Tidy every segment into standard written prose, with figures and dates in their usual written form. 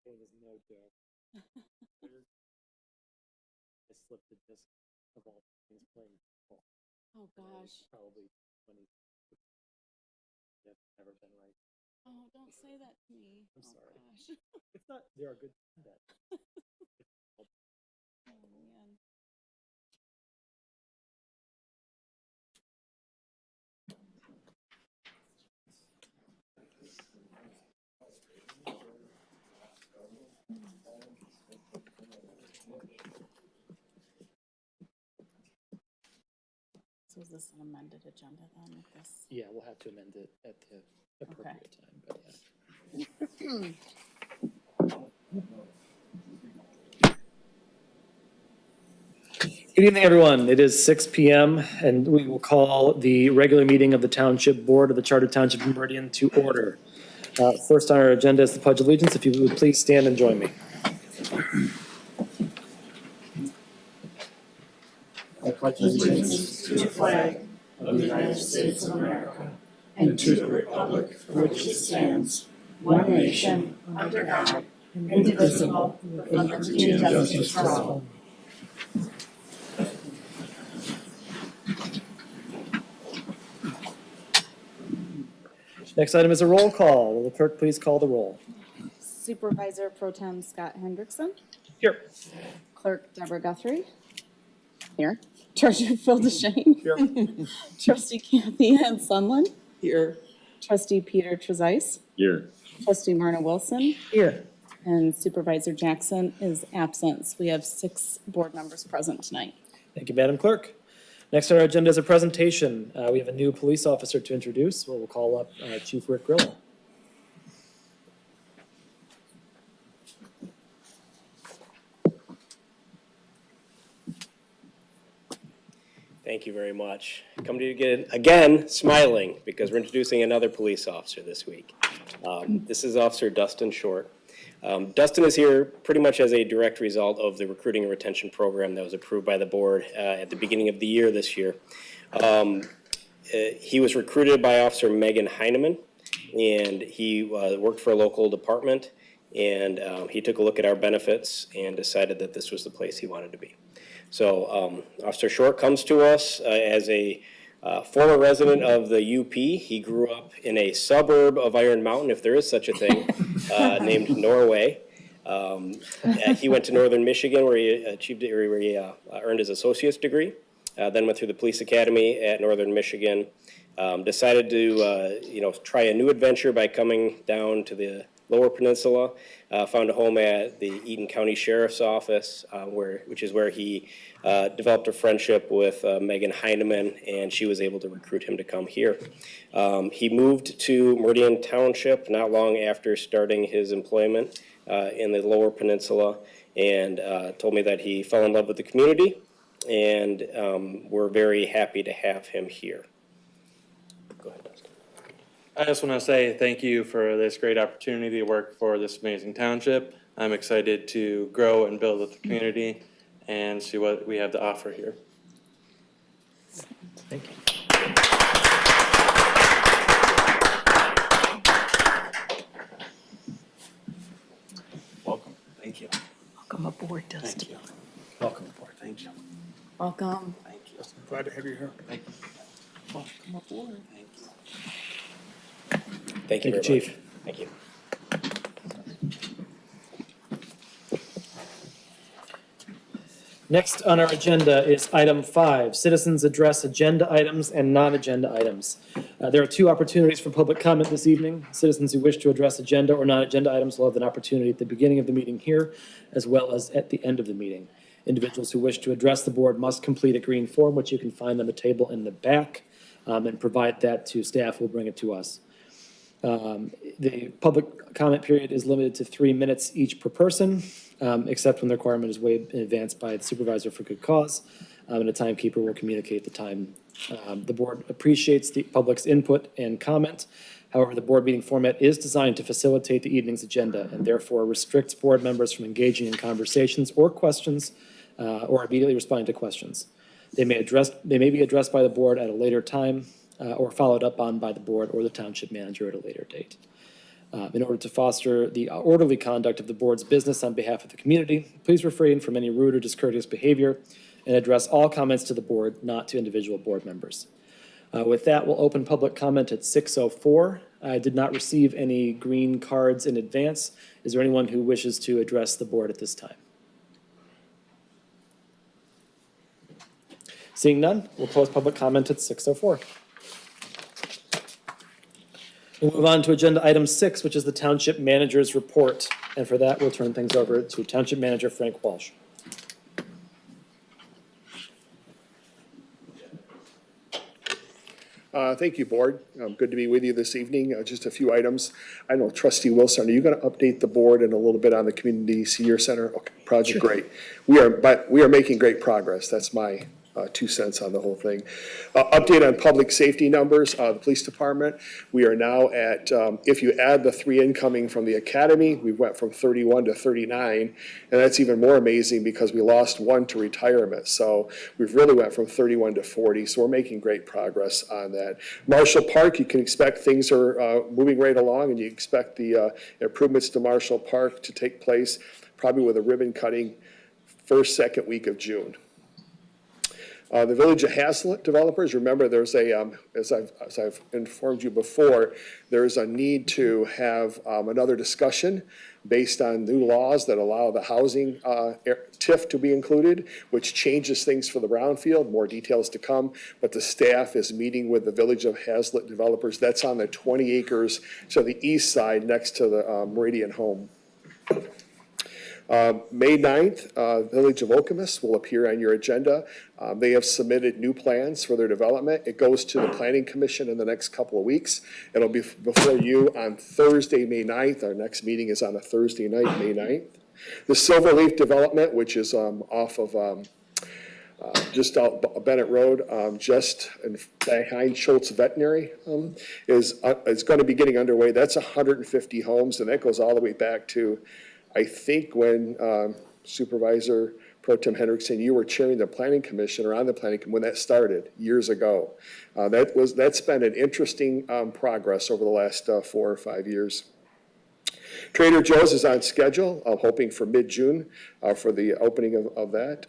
It was no joke. I slipped the disc of all things playing football. Oh gosh. Probably 20. I've never been right. Oh, don't say that to me. I'm sorry. Gosh. It's not. There are good that. Oh man. So is this an amended agenda then with this? Yeah, we'll have to amend it at the appropriate time. But yeah. Good evening, everyone. It is 6 p.m. and we will call the regular meeting of the Township Board of the Charter Township of Meridian to order. First on our agenda is the Pledge of Allegiance. If you would please stand and join me. I pledge allegiance to the flag of the United States of America and to the republic for which it stands, one nation, under God, indivisible, with liberty and justice for all. Next item is a roll call. Will the clerk please call the roll? Supervisor Pro Tem Scott Hendrickson. Here. Clerk Deborah Guthrie. Here. Treasurer Phil DeShane. Here. Trustee Kathy Ann Sunland. Here. Trustee Peter Trezise. Here. Trustee Myrna Wilson. Here. And Supervisor Jackson is absent. So we have 6 board members present tonight. Thank you, Madam Clerk. Next on our agenda is a presentation. We have a new police officer to introduce. We'll call up Chief Rick Grillo. Thank you very much. Come to you again smiling because we're introducing another police officer this week. This is Officer Dustin Short. Dustin is here pretty much as a direct result of the recruiting and retention program that was approved by the board at the beginning of the year this year. He was recruited by Officer Megan Heineman, and he worked for a local department, and he took a look at our benefits and decided that this was the place he wanted to be. So Officer Short comes to us as a former resident of the UP. He grew up in a suburb of Iron Mountain, if there is such a thing, named Norway. He went to Northern Michigan where he earned his associate's degree. Then went through the police academy at Northern Michigan. Decided to try a new adventure by coming down to the Lower Peninsula. Found a home at the Eaton County Sheriff's Office, which is where he developed a friendship with Megan Heineman, and she was able to recruit him to come here. He moved to Meridian Township not long after starting his employment in the Lower Peninsula, and told me that he fell in love with the community, and we're very happy to have him here. Go ahead, Dustin. I just want to say thank you for this great opportunity to work for this amazing township. I'm excited to grow and build with the community and see what we have to offer here. Thank you. Welcome. Thank you. Welcome aboard, Dustin. Thank you. Welcome aboard. Thank you. Welcome. Thank you. Glad to have you here. Thank you. Welcome aboard. Thank you. Thank you very much. Chief. Thank you. Next on our agenda is item 5, citizens address agenda items and non-agenda items. There are 2 opportunities for public comment this evening. Citizens who wish to address agenda or non-agenda items will have an opportunity at the beginning of the meeting here, as well as at the end of the meeting. Individuals who wish to address the board must complete a green form, which you can find on the table in the back, and provide that to staff who will bring it to us. The public comment period is limited to 3 minutes each per person, except when the requirement is waived in advance by the supervisor for good cause, and a timekeeper will communicate the time. The board appreciates the public's input and comment. However, the board meeting format is designed to facilitate the evening's agenda and therefore restricts board members from engaging in conversations or questions or immediately responding to questions. They may be addressed by the board at a later time or followed up on by the board or the township manager at a later date. In order to foster the orderly conduct of the board's business on behalf of the community, please refrain from any rude or discourteous behavior and address all comments to the board, not to individual board members. With that, we'll open public comment at 6:04. I did not receive any green cards in advance. Is there anyone who wishes to address the board at this time? Seeing none, we'll close public comment at 6:04. We'll move on to agenda item 6, which is the Township Manager's Report. And for that, we'll turn things over to Township Manager Frank Walsh. Thank you, Board. Good to be with you this evening. Just a few items. I know Trustee Wilson, are you going to update the board and a little bit on the Community Senior Center? Okay, project, great. We are making great progress. That's my 2 cents on the whole thing. Update on public safety numbers, the police department. We are now at, if you add the 3 incoming from the academy, we went from 31 to 39. And that's even more amazing because we lost 1 to retirement. So we've really went from 31 to 40. So we're making great progress on that. Marshall Park, you can expect things are moving right along, and you expect the improvements to Marshall Park to take place probably with a ribbon cutting first, second week of June. The Village of Hazlet developers, remember there's a, as I've informed you before, there's a need to have another discussion based on new laws that allow the housing TIF to be included, which changes things for the brownfield. More details to come, but the staff is meeting with the Village of Hazlet developers. That's on the 20 acres to the east side next to the Meridian home. May 9th, Village of Okemos will appear on your agenda. They have submitted new plans for their development. It goes to the Planning Commission in the next couple of weeks. It'll be before you on Thursday, May 9th. Our next meeting is on a Thursday night, May 9th. The Silverleaf development, which is off of just out Bennett Road, just behind Schultz Veterinary, is going to be getting underway. That's 150 homes, and that goes all the way back to, I think, when Supervisor Pro Tem Hendrickson, you were chairing the Planning Commission, or on the Planning Commission, when that started years ago. That's been an interesting progress over the last 4 or 5 years. Trader Joe's is on schedule. I'm hoping for mid-June for the opening of that.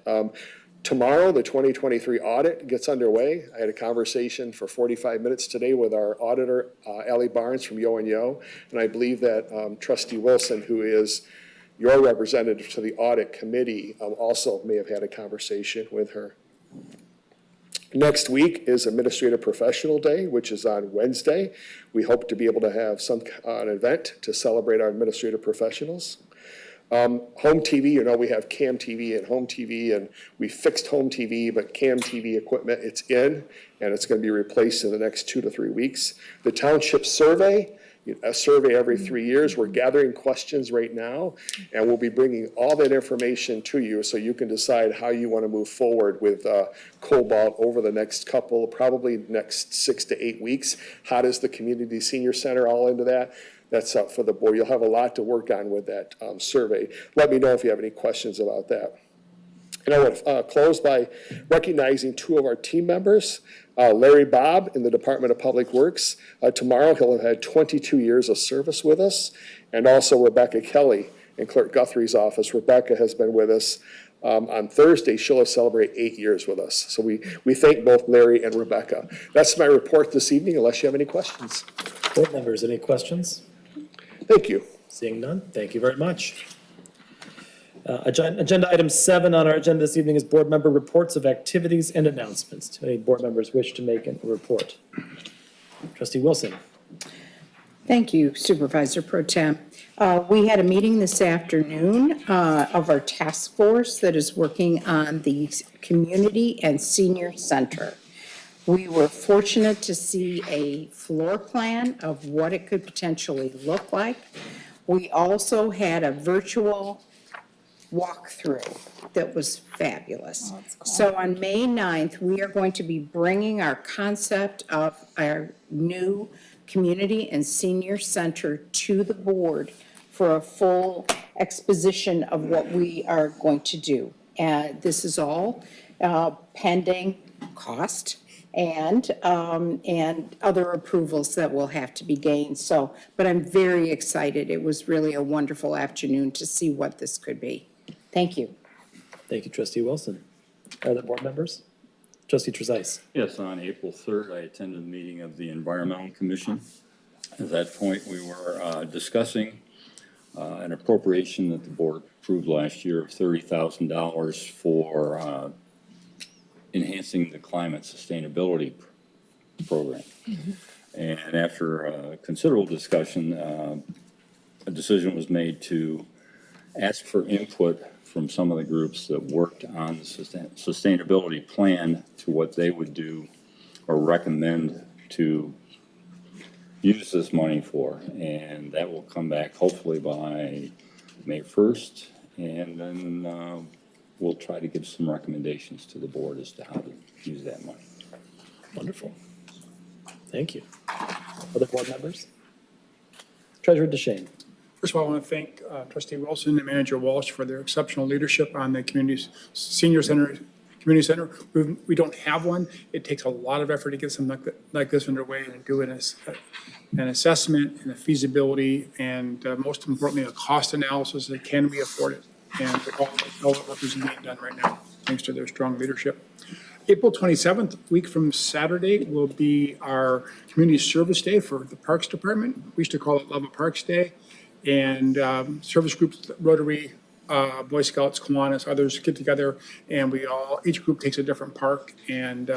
Tomorrow, the 2023 audit gets underway. I had a conversation for 45 minutes today with our auditor, Allie Barnes from Yo and Yo, and I believe that Trustee Wilson, who is your representative to the audit committee, also may have had a conversation with her. Next week is Administrative Professional Day, which is on Wednesday. We hope to be able to have an event to celebrate our administrative professionals. Home TV, you know, we have Cam TV and Home TV, and we fixed Home TV, but Cam TV equipment, it's in, and it's going to be replaced in the next 2 to 3 weeks. The Township Survey, a survey every 3 years. We're gathering questions right now, and we'll be bringing all that information to you so you can decide how you want to move forward with Cobalt over the next couple, probably next 6 to 8 weeks. How does the Community Senior Center all into that? That's up for the board. You'll have a lot to work on with that survey. Let me know if you have any questions about that. And I want to close by recognizing 2 of our team members. Larry Bob in the Department of Public Works. Tomorrow he'll have had 22 years of service with us. And also Rebecca Kelly in Clerk Guthrie's office. Rebecca has been with us. On Thursday, she'll celebrate 8 years with us. So we thank both Larry and Rebecca. That's my report this evening, unless you have any questions. Board members, any questions? Thank you. Seeing none, thank you very much. Agenda item 7 on our agenda this evening is board member reports of activities and announcements. Do any board members wish to make a report? Trustee Wilson. Thank you, Supervisor Pro Tem. We had a meeting this afternoon of our task force that is working on the community and senior center. We were fortunate to see a floor plan of what it could potentially look like. We also had a virtual walkthrough that was fabulous. Oh, that's cool. So on May 9th, we are going to be bringing our concept of our new community and senior center to the board for a full exposition of what we are going to do. And this is all pending cost and other approvals that will have to be gained. So, but I'm very excited. It was really a wonderful afternoon to see what this could be. Thank you. Thank you, trustee Wilson. Other board members? Trustee Trezise. Yes, on April 3rd, I attended a meeting of the Environmental Commission. At that point, we were discussing an appropriation that the board approved last year of $30,000 for enhancing the climate sustainability program. And after considerable discussion, a decision was made to ask for input from some of the groups that worked on the sustainability plan to what they would do or recommend to use this money for. And that will come back hopefully by May 1st. And then we'll try to give some recommendations to the board as to how to use that money. Wonderful. Thank you. Other board members? Treasurer DeShane. First of all, I want to thank trustee Wilson and manager Walsh for their exceptional leadership on the community's senior center, community center. We don't have one. It takes a lot of effort to get something like this underway and do an assessment and a feasibility and most importantly, a cost analysis of can we afford it? And all the work is being done right now, thanks to their strong leadership. April 27th, week from Saturday, will be our community service day for the Parks Department. We used to call it Love of Parks Day. And service groups, Rotary, Boy Scouts, Kiwanis, others get together, and each group takes a different park and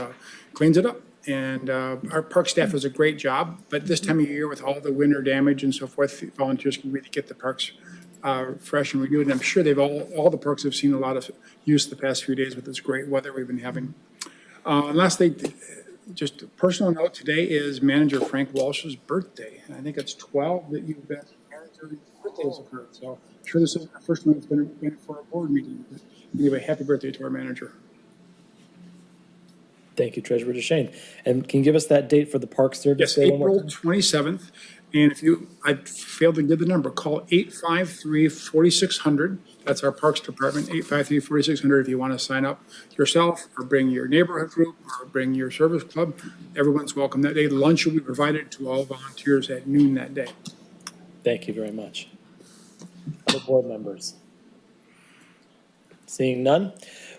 cleans it up. And our park staff does a great job, but this time of year with all the winter damage and so forth, volunteers can really get the parks fresh and renewed. And I'm sure all the parks have seen a lot of use the past few days with this great weather we've been having. And lastly, just a personal note, today is Manager Frank Walsh's birthday. And I think it's 12 that you've been birthday has occurred, so I'm sure this isn't the first one that's been for a board meeting. But anyway, happy birthday to our manager. Thank you, Treasurer DeShane. And can you give us that date for the Parks Service? Yes, Day one more April time? 27th. And if I failed to give the number, call 853-4600. That's our Parks Department, 853-4600 if you want to sign up yourself or bring your neighborhood group or bring your service club. Everyone's welcome that day. Lunch will be provided to all volunteers at noon that day. Thank you very much. Other board members? Seeing none,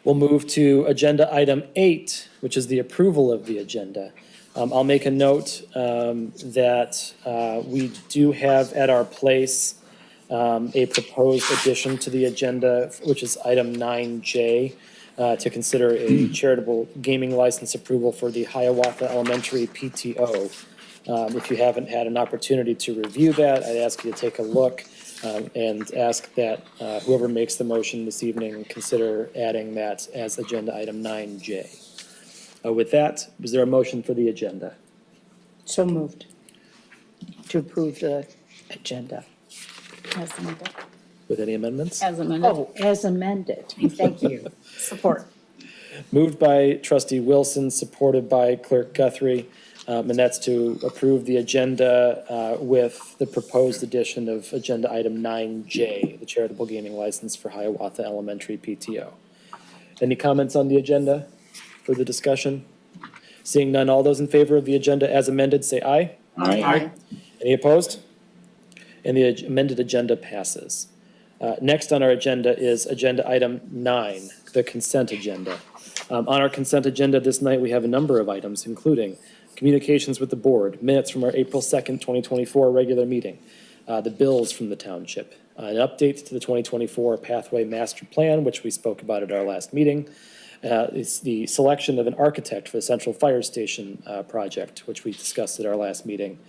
we'll move to agenda item 8, which is the approval of the agenda. I'll make a note that we do have at our place a proposed addition to the agenda, which is item 9J, to consider a charitable gaming license approval for the Hiawatha Elementary PTO. If you haven't had an opportunity to review that, I'd ask you to take a look and ask that whoever makes the motion this evening consider adding that as agenda item 9J. With that, is there a motion for the agenda? So moved to approve the agenda. As amended. With any amendments? As amended. Oh, as amended. Thank you. Support. Moved by trustee Wilson, supported by clerk Guthrie, and that's to approve the agenda with the proposed addition of agenda item 9J, the charitable gaming license for Hiawatha Elementary PTO. Any comments on the agenda for the discussion? Seeing none, all those in favor of the agenda as amended, say aye. Aye. Any opposed? And the amended agenda passes. Next on our agenda is agenda item 9, the consent agenda. On our consent agenda this night, we have a number of items, including communications with the board, minutes from our April 2nd, 2024 regular meeting, the bills from the township, an update to the 2024 Pathway Master Plan, which we spoke about at our last meeting. It's the selection of an architect for the Central Fire Station project, which we discussed at our last meeting.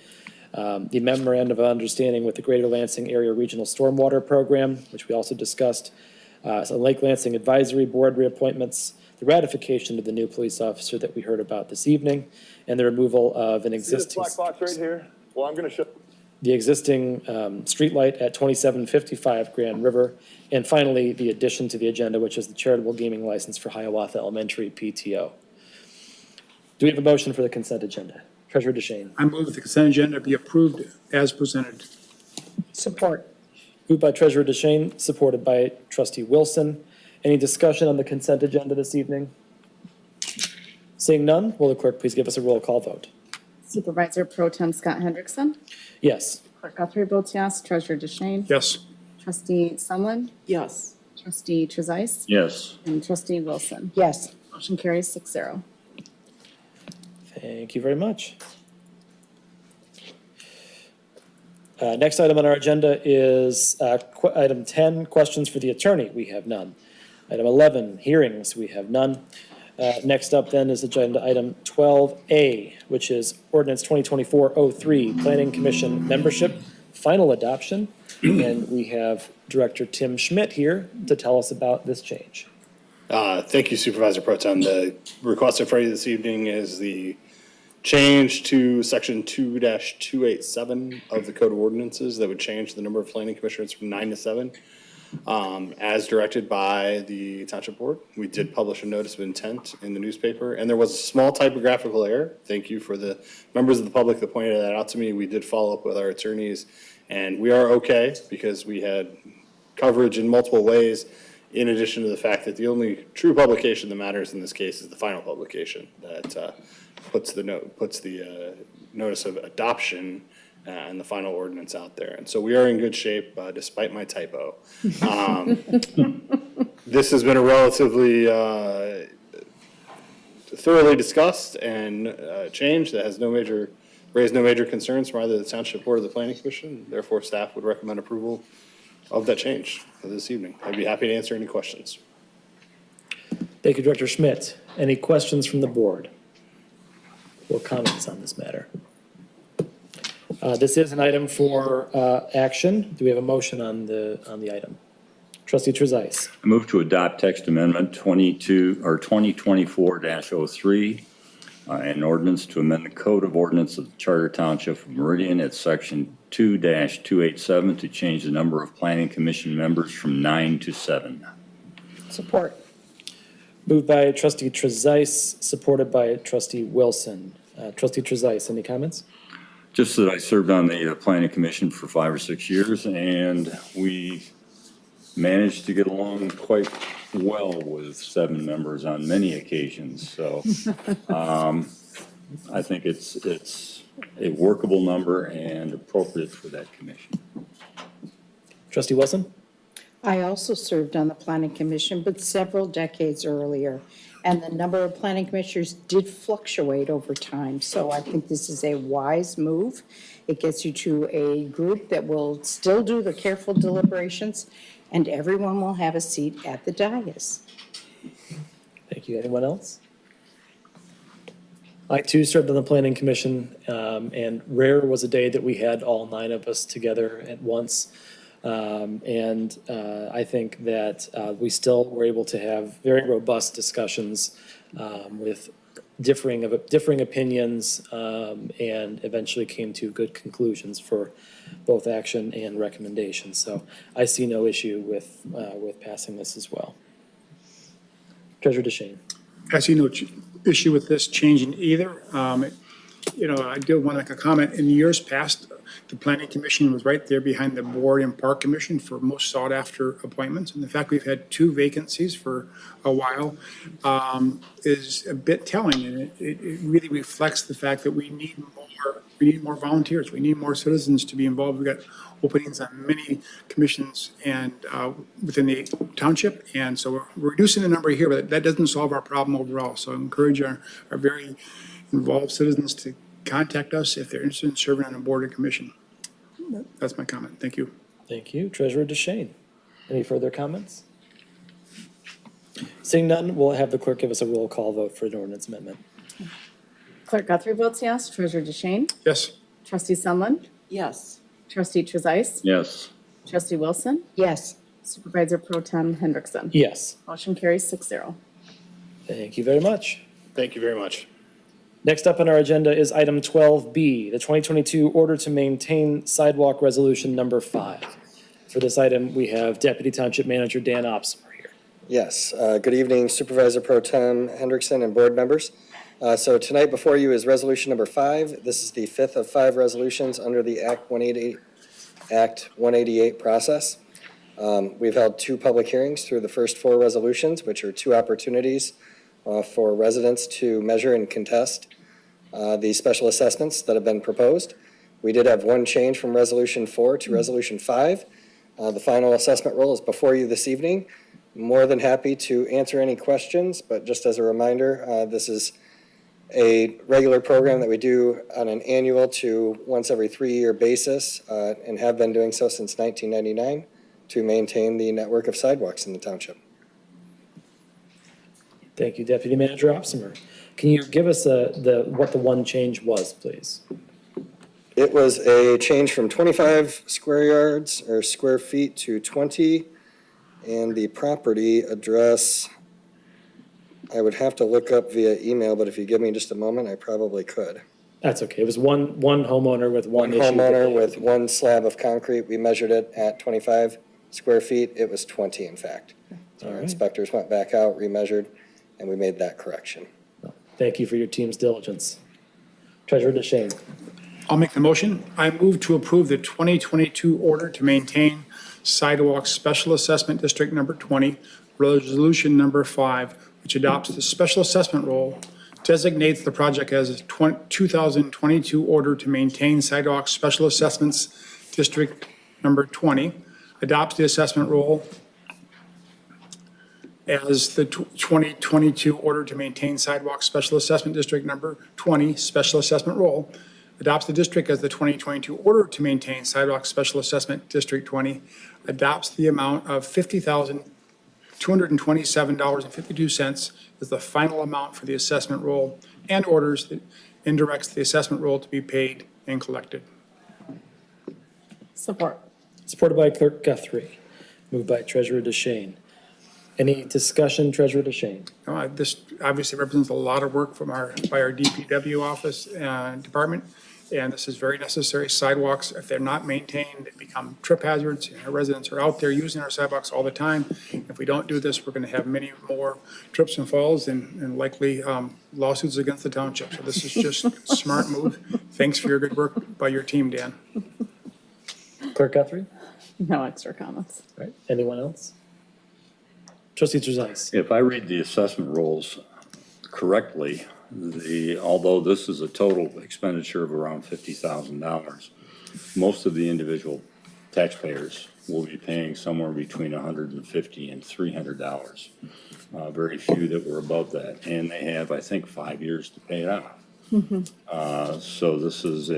The memorandum of understanding with the Greater Lansing Area Regional Stormwater Program, which we also discussed. So Lake Lansing Advisory Board reappointments, the ratification of the new police officer that we heard about this evening, and the removal of an existing. This black box right here? Well, I'm gonna show. The existing streetlight at 2755 Grand River, and finally, the addition to the agenda, which is the charitable gaming license for Hiawatha Elementary PTO. Do we have a motion for the consent agenda? Treasurer DeShane. I move that the consent agenda be approved as presented. Support. Moved by Treasurer DeShane, supported by Trustee Wilson. Any discussion on the consent agenda this evening? Seeing none, will the clerk please give us a roll call vote? Supervisor Pro Tem Scott Hendrickson. Yes. Clerk Guthrie votes yes. Treasurer DeShane. Yes. Trustee Sunland. Yes. Trustee Trezise. Yes. And Trustee Wilson. Yes. Motion carries 6-0. Thank you very much. Next item on our agenda is item 10, questions for the attorney. We have none. Item 11, hearings. We have none. Next up then is agenda item 12A, which is ordinance 2024-03, Planning Commission membership, final adoption. And we have Director Tim Schmidt here to tell us about this change. Thank you, Supervisor Pro Tem. The request for you this evening is the change to section 2-287 of the Code of Ordinances that would change the number of planning commissioners from 9 to 7. As directed by the Township Board. We did publish a notice of intent in the newspaper, and there was a small typographical error. Thank you for the members of the public that pointed that out to me. We did follow up with our attorneys, and we are okay because we had coverage in multiple ways, in addition to the fact that the only true publication that matters in this case is the final publication that puts the notice of adoption and the final ordinance out there. And so we are in good shape, despite my typo. This has been a relatively thoroughly discussed and change that has raised no major concerns from either the Township Board or the Planning Commission. Therefore, staff would recommend approval of that change for this evening. I'd be happy to answer any questions. Thank you, Director Schmidt. Any questions from the board or comments on this matter? This is an item for action. Do we have a motion on the item? Trustee Trezise. I move to adopt text amendment 2024-03, an ordinance to amend the Code of Ordinance of the Charter Township of Meridian at section 2-287 to change the number of planning commission members from 9 to 7. Support. Moved by Trustee Trezise, supported by Trustee Wilson. Trustee Trezise, any comments? Just that I served on the planning commission for 5 or 6 years, and we managed to get along quite well with 7 members on many occasions. So I think it's a workable number and appropriate for that commission. Trustee Wilson? I also served on the planning commission, but several decades earlier. And the number of planning commissioners did fluctuate over time. So I think this is a wise move. It gets you to a group that will still do the careful deliberations, and everyone will have a seat at the dais. Thank you. Anyone else? I too served on the planning commission, and rare was a day that we had all 9 of us together at once. I think that we still were able to have very robust discussions with differing opinions, and eventually came to good conclusions for both action and recommendations. So I see no issue with passing this as well. Treasurer DeShane. I see no issue with this changing either. I do want to make a comment. In years past, the Planning Commission was right there behind the Board and Park Commission for most sought-after appointments. And the fact we've had 2 vacancies for a while is a bit telling. And it really reflects the fact that we need more volunteers. We need more citizens to be involved. We've got openings on many commissions and within the township. And so we're reducing the number here, but that doesn't solve our problem overall. So I encourage our very involved citizens to contact us if they're interested in serving on a board or commission. That's my comment. Thank you. Thank you. Treasurer DeShane. Any further comments? Seeing none, we'll have the clerk give us a roll call vote for an ordinance amendment. Clerk Guthrie votes yes. Treasurer DeShane. Yes. Trustee Sunland. Yes. Trustee Trezise. Yes. Trustee Wilson. Yes. Supervisor Pro Tem Hendrickson. Yes. Motion carries 6-0. Thank you very much. Thank you very much. Next up on our agenda is item 12B, the 2022 Order to Maintain Sidewalk Resolution Number 5. For this item, we have Deputy Township Manager Dan Opsmer here. Yes, good evening Supervisor Pro Tem Hendrickson and board members. So tonight before you is resolution number 5. This is the 5th of 5 resolutions under the Act 188 process. We've held 2 public hearings through the first 4 resolutions, which are 2 opportunities for residents to measure and contest the special assessments that have been proposed. We did have one change from Resolution 4 to Resolution 5. The final assessment roll is before you this evening. More than happy to answer any questions, but just as a reminder, this is a regular program that we do on an annual to once every 3-year basis, and have been doing so since 1999 to maintain the network of sidewalks in the township. Thank you, Deputy Manager Opsimer. Can you give us what the one change was, please? It was a change from 25 square yards or square feet to 20, and the property address, I would have to look up via email, but if you give me just a moment, I probably could. That's okay. It was one homeowner with one issue. Homeowner with one slab of concrete. We measured it at 25 square feet. It was 20, in fact. So All our right. inspectors went back out, remeasured, and we made that correction. Thank you for your team's diligence. Treasurer DeShane. I'll make the motion. I move to approve the 2022 order to maintain sidewalk special assessment district number 20, resolution number 5, which adopts the special assessment role, designates the project as a 2022 order to maintain sidewalk special assessments district number 20, adopts the assessment role as the 2022 order to maintain sidewalk special assessment district number 20 special assessment role, adopts the district as the 2022 order to maintain sidewalk special assessment district 20, adopts the amount of $50,227.52 as the final amount for the assessment roll, and orders and directs the assessment roll to be paid and collected. Support. Supported by Clerk Guthrie. Moved by Treasurer DeShane. Any discussion, Treasurer DeShane? This obviously represents a lot of work by our DPW office and department, and this is very necessary. Sidewalks, if they're not maintained, they become trip hazards. And our residents are out there using our sidewalks all the time. If we don't do this, we're going to have many more trips and falls and likely lawsuits against the township. So this is just a smart move. Thanks for your good work by your team, Dan. Clerk Guthrie? No extra comments. All right. Anyone else? Trustee Trezise. If I read the assessment rolls correctly, although this is a total expenditure of around $50,000, most of the individual taxpayers will be paying somewhere between $150 and $300. Very few that were above that, and they have, I think, 5 years to pay it off. So this is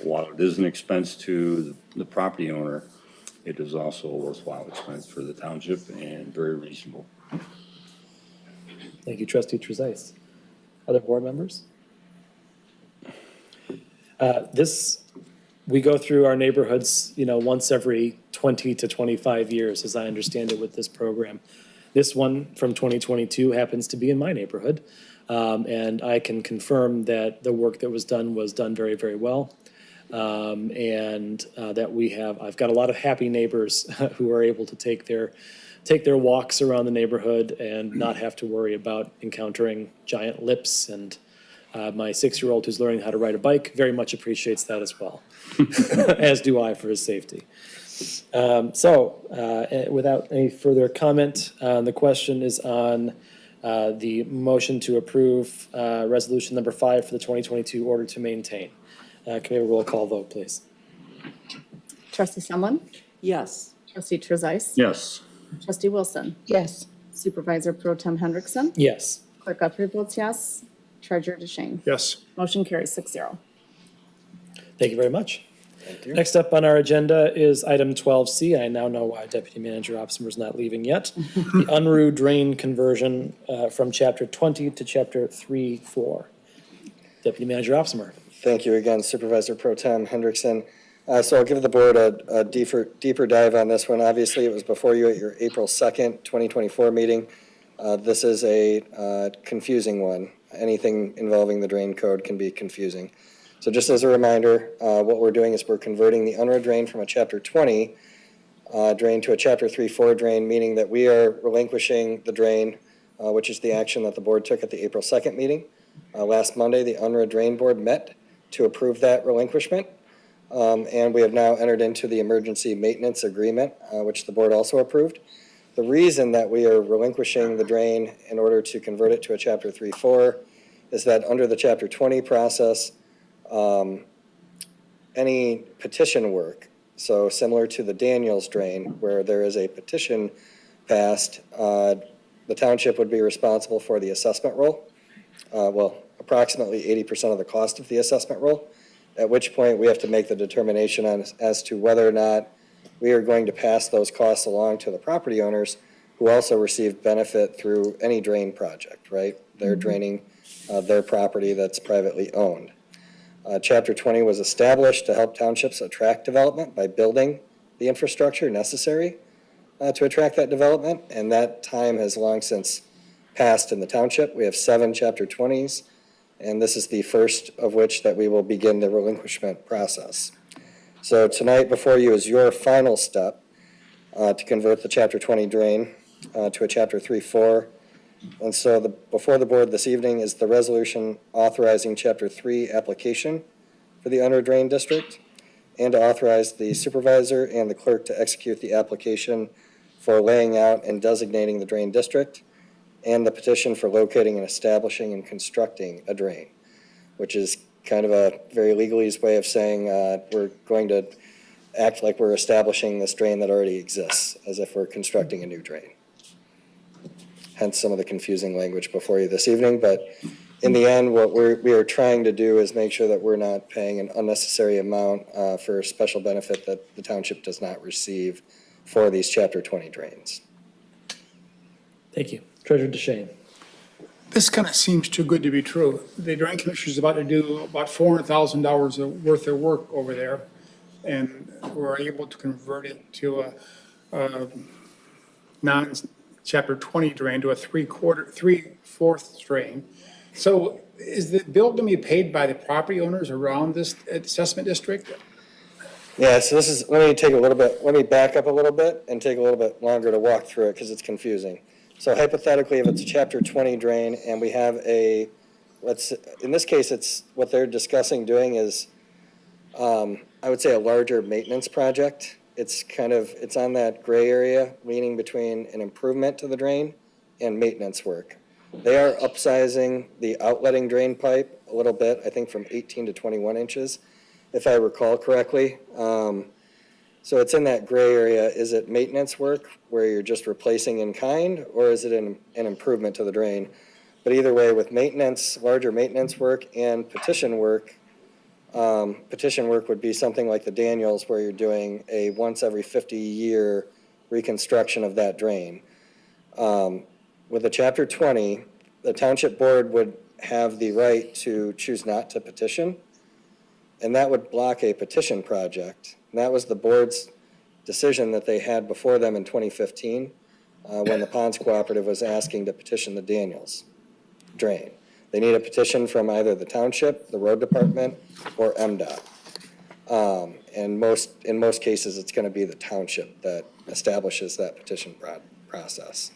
while it is an expense to the property owner, it is also a worthwhile expense for the township and very reasonable. Thank you, Trustee Trezise. Other board members? We go through our neighborhoods, once every 20 to 25 years, as I understand it with this program. This one from 2022 happens to be in my neighborhood. And I can confirm that the work that was done very, very well. And that I've got a lot of happy neighbors who are able to take their walks around the neighborhood and not have to worry about encountering giant lips. And my 6-year-old who's learning how to ride a bike very much appreciates that as well, as do I for his safety. Without any further comment, the question is on the motion to approve resolution number 5 for the 2022 order to maintain. Can we have a roll call vote, please? Trustee Sumlin? Yes. Trustee Trezise? Yes. Trustee Wilson? Yes. Supervisor Pro Tem Hendrickson? Yes. Clerk Guthrie votes yes. Treasurer DeShane? Yes. Motion carries 6-0. Thank you very much. Next up on our agenda is item 12C. I now know why Deputy Manager Opsimer is not leaving yet. The Unruh drain conversion from Chapter 20 to Chapter 3-4. Deputy Manager Opsimer. Thank you again, Supervisor Pro Tem Hendrickson. So I'll give the board a deeper dive on this one. Obviously, it was before you at your April 2nd, 2024 meeting. This is a confusing one. Anything involving the drain code can be confusing. So just as a reminder, what we're doing is we're converting the Unruh drain from a Chapter 20 drain to a Chapter 3-4 drain, meaning that we are relinquishing the drain, which is the action that the board took at the April 2nd meeting. Last Monday, the Unruh Drain Board met to approve that relinquishment. And we have now entered into the emergency maintenance agreement, which the board also approved. The reason that we are relinquishing the drain in order to convert it to a Chapter 3-4 is that under the Chapter 20 process, any petition work, so similar to the Daniels drain, where there is a petition passed, the township would be responsible for the assessment roll. Approximately 80% of the cost of the assessment roll, at which point we have to make the determination as to whether or not we are going to pass those costs along to the property owners who also receive benefit through any drain project, right? They're draining their property that's privately owned. Chapter 20 was established to help townships attract development by building the infrastructure necessary to attract that development, and that time has long since passed in the township. We have 7 Chapter 20s, and this is the first of which that we will begin the relinquishment process. So tonight before you is your final step to convert the Chapter 20 drain to a Chapter 3-4. And so before the board this evening is the resolution authorizing Chapter 3 application for the under drain district, and to authorize the supervisor and the clerk to execute the application for laying out and designating the drain district, and the petition for locating and establishing and constructing a drain, which is kind of a very legalese way of saying we're going to act like we're establishing this drain that already exists, as if we're constructing a new drain. Hence some of the confusing language before you this evening, but in the end, what we are trying to do is make sure that we're not paying an unnecessary amount for special benefit that the township does not receive for these Chapter 20 drains. Thank you. Treasurer DeShane. This kind of seems too good to be true. The drain commissioner's about to do about $400,000 worth of work over there, and we're able to convert it to a non-Chapter 20 drain to a 3/4 drain. So is the bill going to be paid by the property owners around this assessment district? Yeah, so let me back up a little bit and take a little bit longer to walk through it because it's confusing. So hypothetically, if it's a Chapter 20 drain and we have in this case, it's what they're discussing doing is, I would say, a larger maintenance project. It's on that gray area leaning between an improvement to the drain and maintenance work. They are upsizing the outletting drain pipe a little bit, I think from 18 to 21 inches, if I recall correctly. So it's in that gray area. Is it maintenance work where you're just replacing in kind, or is it an improvement to the drain? But either way, with maintenance, larger maintenance work and petition work would be something like the Daniels, where you're doing a once every 50-year reconstruction of that drain. With a Chapter 20, the township board would have the right to choose not to petition, and that would block a petition project. And that was the board's decision that they had before them in 2015 when the Ponds Cooperative was asking to petition the Daniels drain. They need a petition from either the township, the road department, or MDOT. And in most cases, it's going to be the township that establishes that petition process.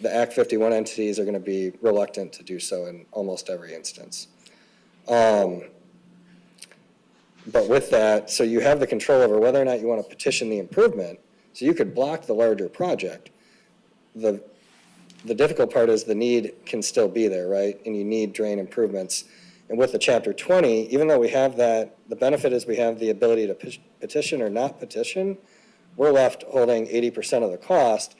The Act 51 entities are going to be reluctant to do so in almost every instance. But with that, so you have the control over whether or not you want to petition the improvement, so you could block the larger project. The difficult part is the need can still be there, right? And you need drain improvements. And with the Chapter 20, even though we have that, the benefit is we have the ability to petition or not petition. We're left holding 80% of the cost,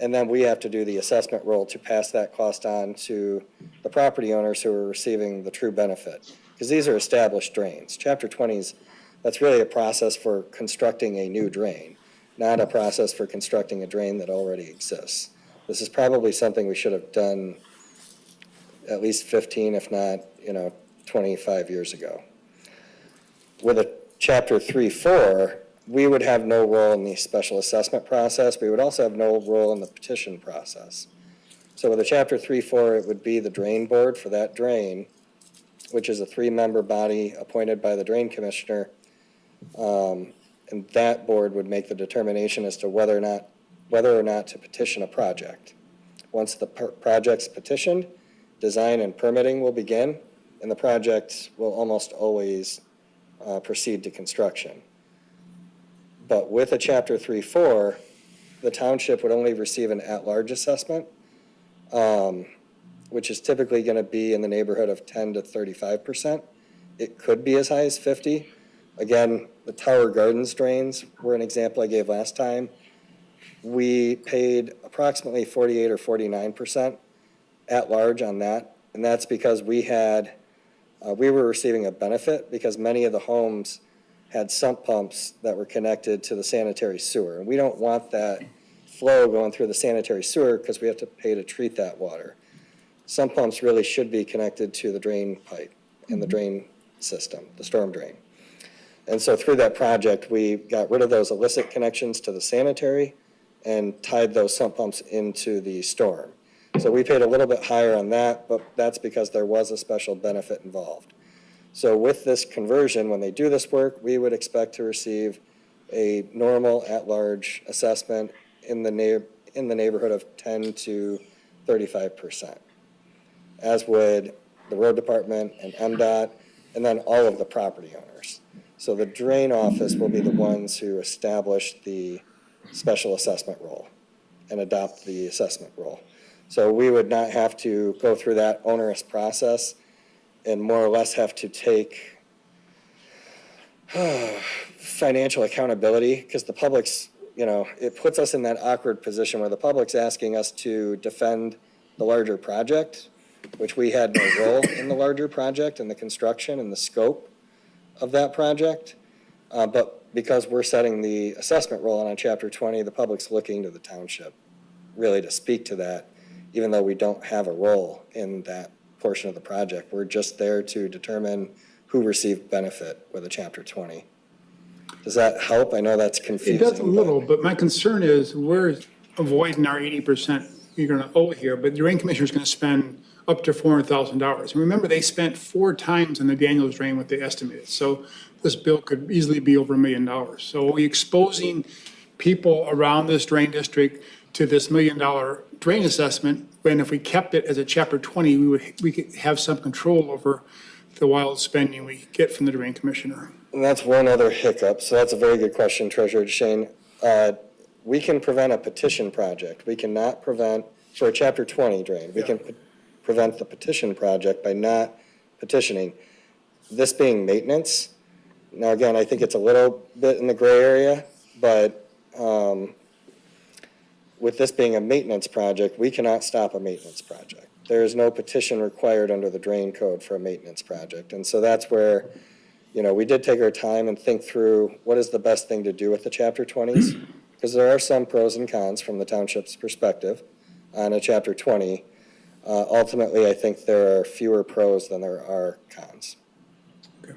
and then we have to do the assessment roll to pass that cost on to the property owners who are receiving the true benefit. Because these are established drains. Chapter 20s, that's really a process for constructing a new drain, not a process for constructing a drain that already exists. This is probably something we should have done at least 15, if not, 25 years ago. With a Chapter 3-4, we would have no role in the special assessment process. We would also have no role in the petition process. So with a Chapter 3-4, it would be the drain board for that drain, which is a 3-member body appointed by the drain commissioner. And that board would make the determination as to whether or not to petition a project. Once the project's petitioned, design and permitting will begin, and the project will almost always proceed to construction. But with a Chapter 3-4, the township would only receive an at-large assessment, which is typically going to be in the neighborhood of 10 to 35%. It could be as high as 50. Again, the Tower Gardens drains were an example I gave last time. We paid approximately 48 or 49% at large on that, and that's because we were receiving a benefit because many of the homes had sump pumps that were connected to the sanitary sewer. And we don't want that flow going through the sanitary sewer because we have to pay to treat that water. Sump pumps really should be connected to the drain pipe and the drain system, the storm drain. And so through that project, we got rid of those illicit connections to the sanitary and tied those sump pumps into the storm. So we paid a little bit higher on that, but that's because there was a special benefit involved. So with this conversion, when they do this work, we would expect to receive a normal at-large assessment in the neighborhood of 10 to 35%, as would the road department and MDOT, and then all of the property owners. So the drain office will be the ones who establish the special assessment role and adopt the assessment role. So we would not have to go through that onerous process and more or less have to take financial accountability, because the public's, it puts us in that awkward position where the public's asking us to defend the larger project, which we had no role in the larger project and the construction and the scope of that project. But because we're setting the assessment role on Chapter 20, the public's looking to the township really to speak to that, even though we don't have a role in that portion of the project. We're just there to determine who received benefit with a Chapter 20. Does that help? I know that's confusing. It does a little, but my concern is we're avoiding our 80% you're going to owe here, but the drain commissioner is going to spend up to $400,000. And remember, they spent 4 times on the Daniels drain what they estimated. So this bill could easily be over $1 million. So are we exposing people around this drain district to this $1 million drain assessment, when if we kept it as a Chapter 20, we could have some control over the wild spending we get from the drain commissioner? And that's one other hiccup. So that's a very good question, Treasurer Shane. We can prevent a petition project. We cannot prevent, for a Chapter 20 drain, we can prevent the petition project by not petitioning. This being maintenance, now again, I think it's a little bit in the gray area, but with this being a maintenance project, we cannot stop a maintenance project. There is no petition required under the drain code for a maintenance project. And so that's where, we did take our time and think through what is the best thing to do with the Chapter 20s, because there are some pros and cons from the township's perspective on a Chapter 20. Ultimately, I think there are fewer pros than there are cons. Okay.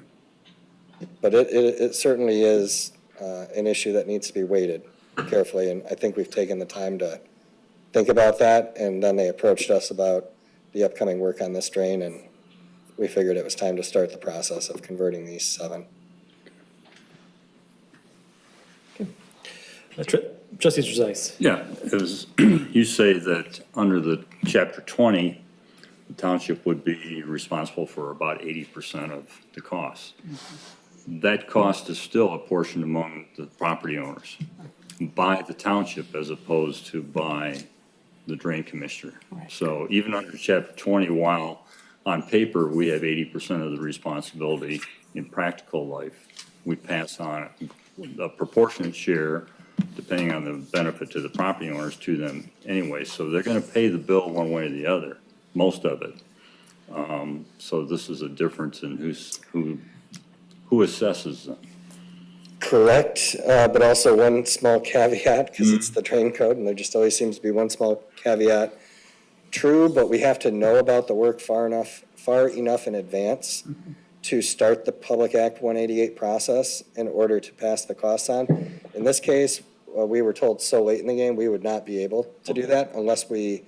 But it certainly is an issue that needs to be weighted carefully, and I think we've taken the time to think about that, and then they approached us about the upcoming work on this drain, and we figured it was time to start the process of converting these 7. Trustee Trezise. Yeah, as you say that under the Chapter 20, the township would be responsible for about 80% of the cost. That cost is still apportioned among the property owners by the township as opposed to by the drain commissioner. So even under Chapter 20, while on paper we have 80% of the responsibility, in practical life, we pass on a proportionate share depending on the benefit to the property owners to them anyway. So they're going to pay the bill one way or the other, most of it. So this is a difference in who assesses them. Correct, but also one small caveat, because it's the drain code, and there just always seems to be one small caveat. True, but we have to know about the work far enough in advance to start the Public Act 188 process in order to pass the costs on. In this case, we were told so late in the game, we would not be able to do that unless we,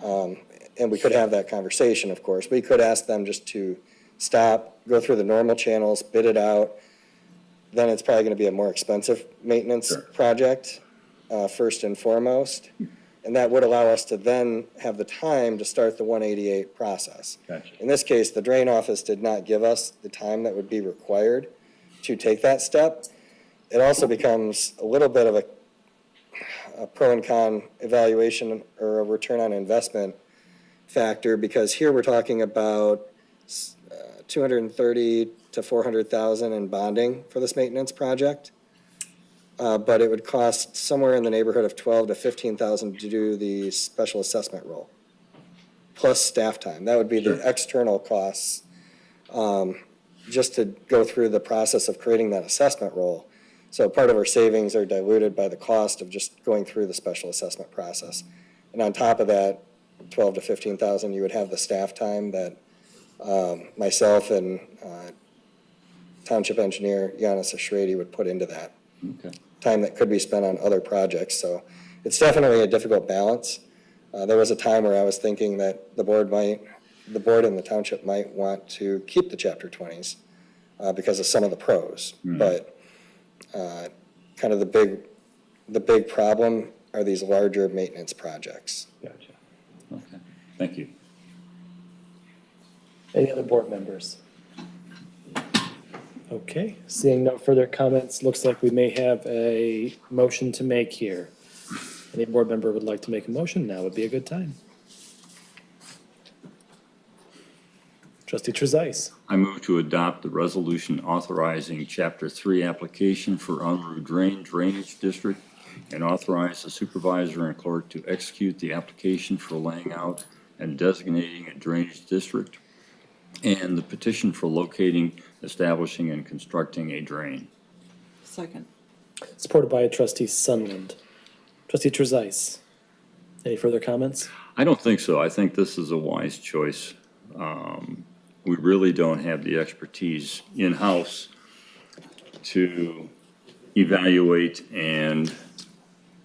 and we could have that conversation, of course. We could ask them just to stop, go through the normal channels, bid it out. Then it's probably going to be a more expensive maintenance project, first and foremost. And that would allow us to then have the time to start the 188 process. Gotcha. In this case, the drain office did not give us the time that would be required to take that step. It also becomes a little bit of a pro and con evaluation or a return on investment factor, because here we're talking about 230 to 400,000 in bonding for this maintenance project. But it would cost somewhere in the neighborhood of 12 to 15,000 to do the special assessment role, plus staff time. That would be the external costs, just to go through the process of creating that assessment role. So part of our savings are diluted by the cost of just going through the special assessment process. And on top of that, 12 to 15,000, you would have the staff time that myself and Township Engineer Giannis Ashredi would put into that. Okay. Time that could be spent on other projects. So it's definitely a difficult balance. There was a time where I was thinking that the board and the township might want to keep the Chapter 20s because of some of the pros. But kind of the big problem are these larger maintenance projects. Gotcha. Okay, thank you. Any other board members? Okay, seeing no further comments, looks like we may have a motion to make here. Any board member would like to make a motion, now would be a good time. Trustee Trezise. I move to adopt the resolution authorizing Chapter 3 application for Unruh Drain Drainage District and authorize the supervisor and clerk to execute the application for laying out and designating a drainage district and the petition for locating, establishing, and constructing a drain. Second. Supported by Trustee Sunland. Trustee Trezise. Any further comments? I don't think so. I think this is a wise choice. We really don't have the expertise in-house to evaluate and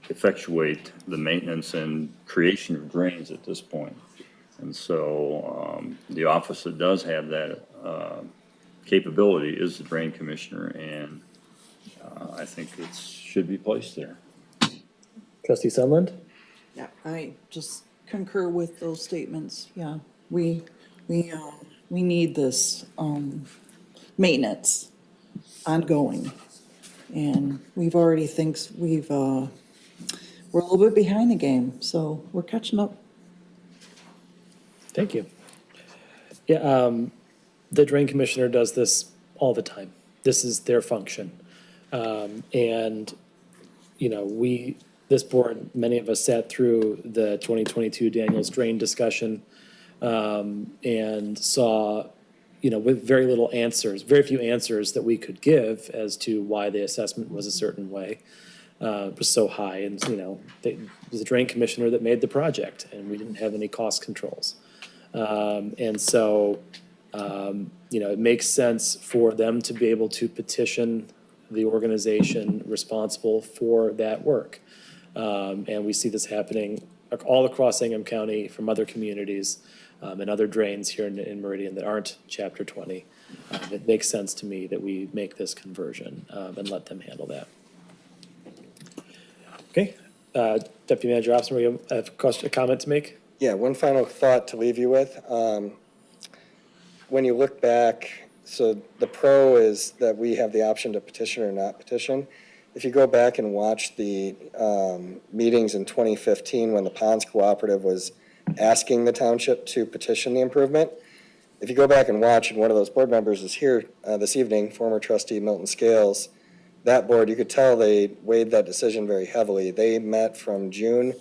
effectuate the maintenance and creation of drains at this point. And so the office that does have that capability is the drain commissioner, and I think it should be placed there. Trustee Sunland. Yeah, I just concur with those statements. Yeah, we need this maintenance ongoing. And we've already we're a little bit behind the game, so we're catching up. Thank you. Yeah, the drain commissioner does this all the time. This is their function. And, you know, this board, many of us sat through the 2022 Daniels drain discussion and saw, you know, with very little answers, very few answers that we could give as to why the assessment was a certain way. Was so high, and, you know, it was the drain commissioner that made the project, and we didn't have any cost controls. And so, you know, it makes sense for them to be able to petition the organization responsible for that work. And we see this happening all across Ingham County from other communities and other drains here in Meridian that aren't Chapter 20. It makes sense to me that we make this conversion and let them handle that. Okay, Deputy Manager Officer, we have a comment to make? Yeah, one final thought to leave you with. When you look back, so the pro is that we have the option to petition or not petition. If you go back and watch the meetings in 2015 when the Ponds Cooperative was asking the township to petition the improvement, if you go back and watch, and one of those board members is here this evening, former trustee Milton Scales, that board, you could tell they weighed that decision very heavily. They met from June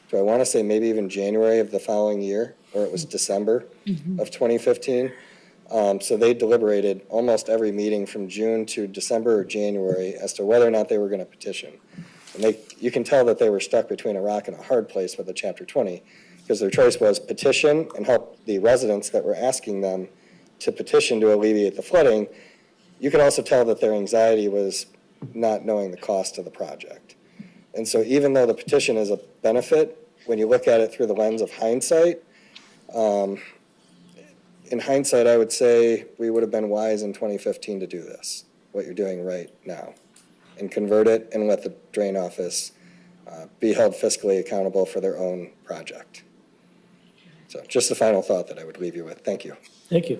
to, I want to say, maybe even January of the following year, or it was December of 2015. So they deliberated almost every meeting from June to December or January as to whether or not they were going to petition. And you can tell that they were stuck between a rock and a hard place with the Chapter 20, because their choice was petition and help the residents that were asking them to petition to alleviate the flooding. You could also tell that their anxiety was not knowing the cost of the project. And so even though the petition is a benefit, when you look at it through the lens of hindsight, in hindsight, I would say we would have been wise in 2015 to do this, what you're doing right now, and convert it and let the drain office be held fiscally accountable for their own project. So just a final thought that I would leave you with. Thank you. Thank you.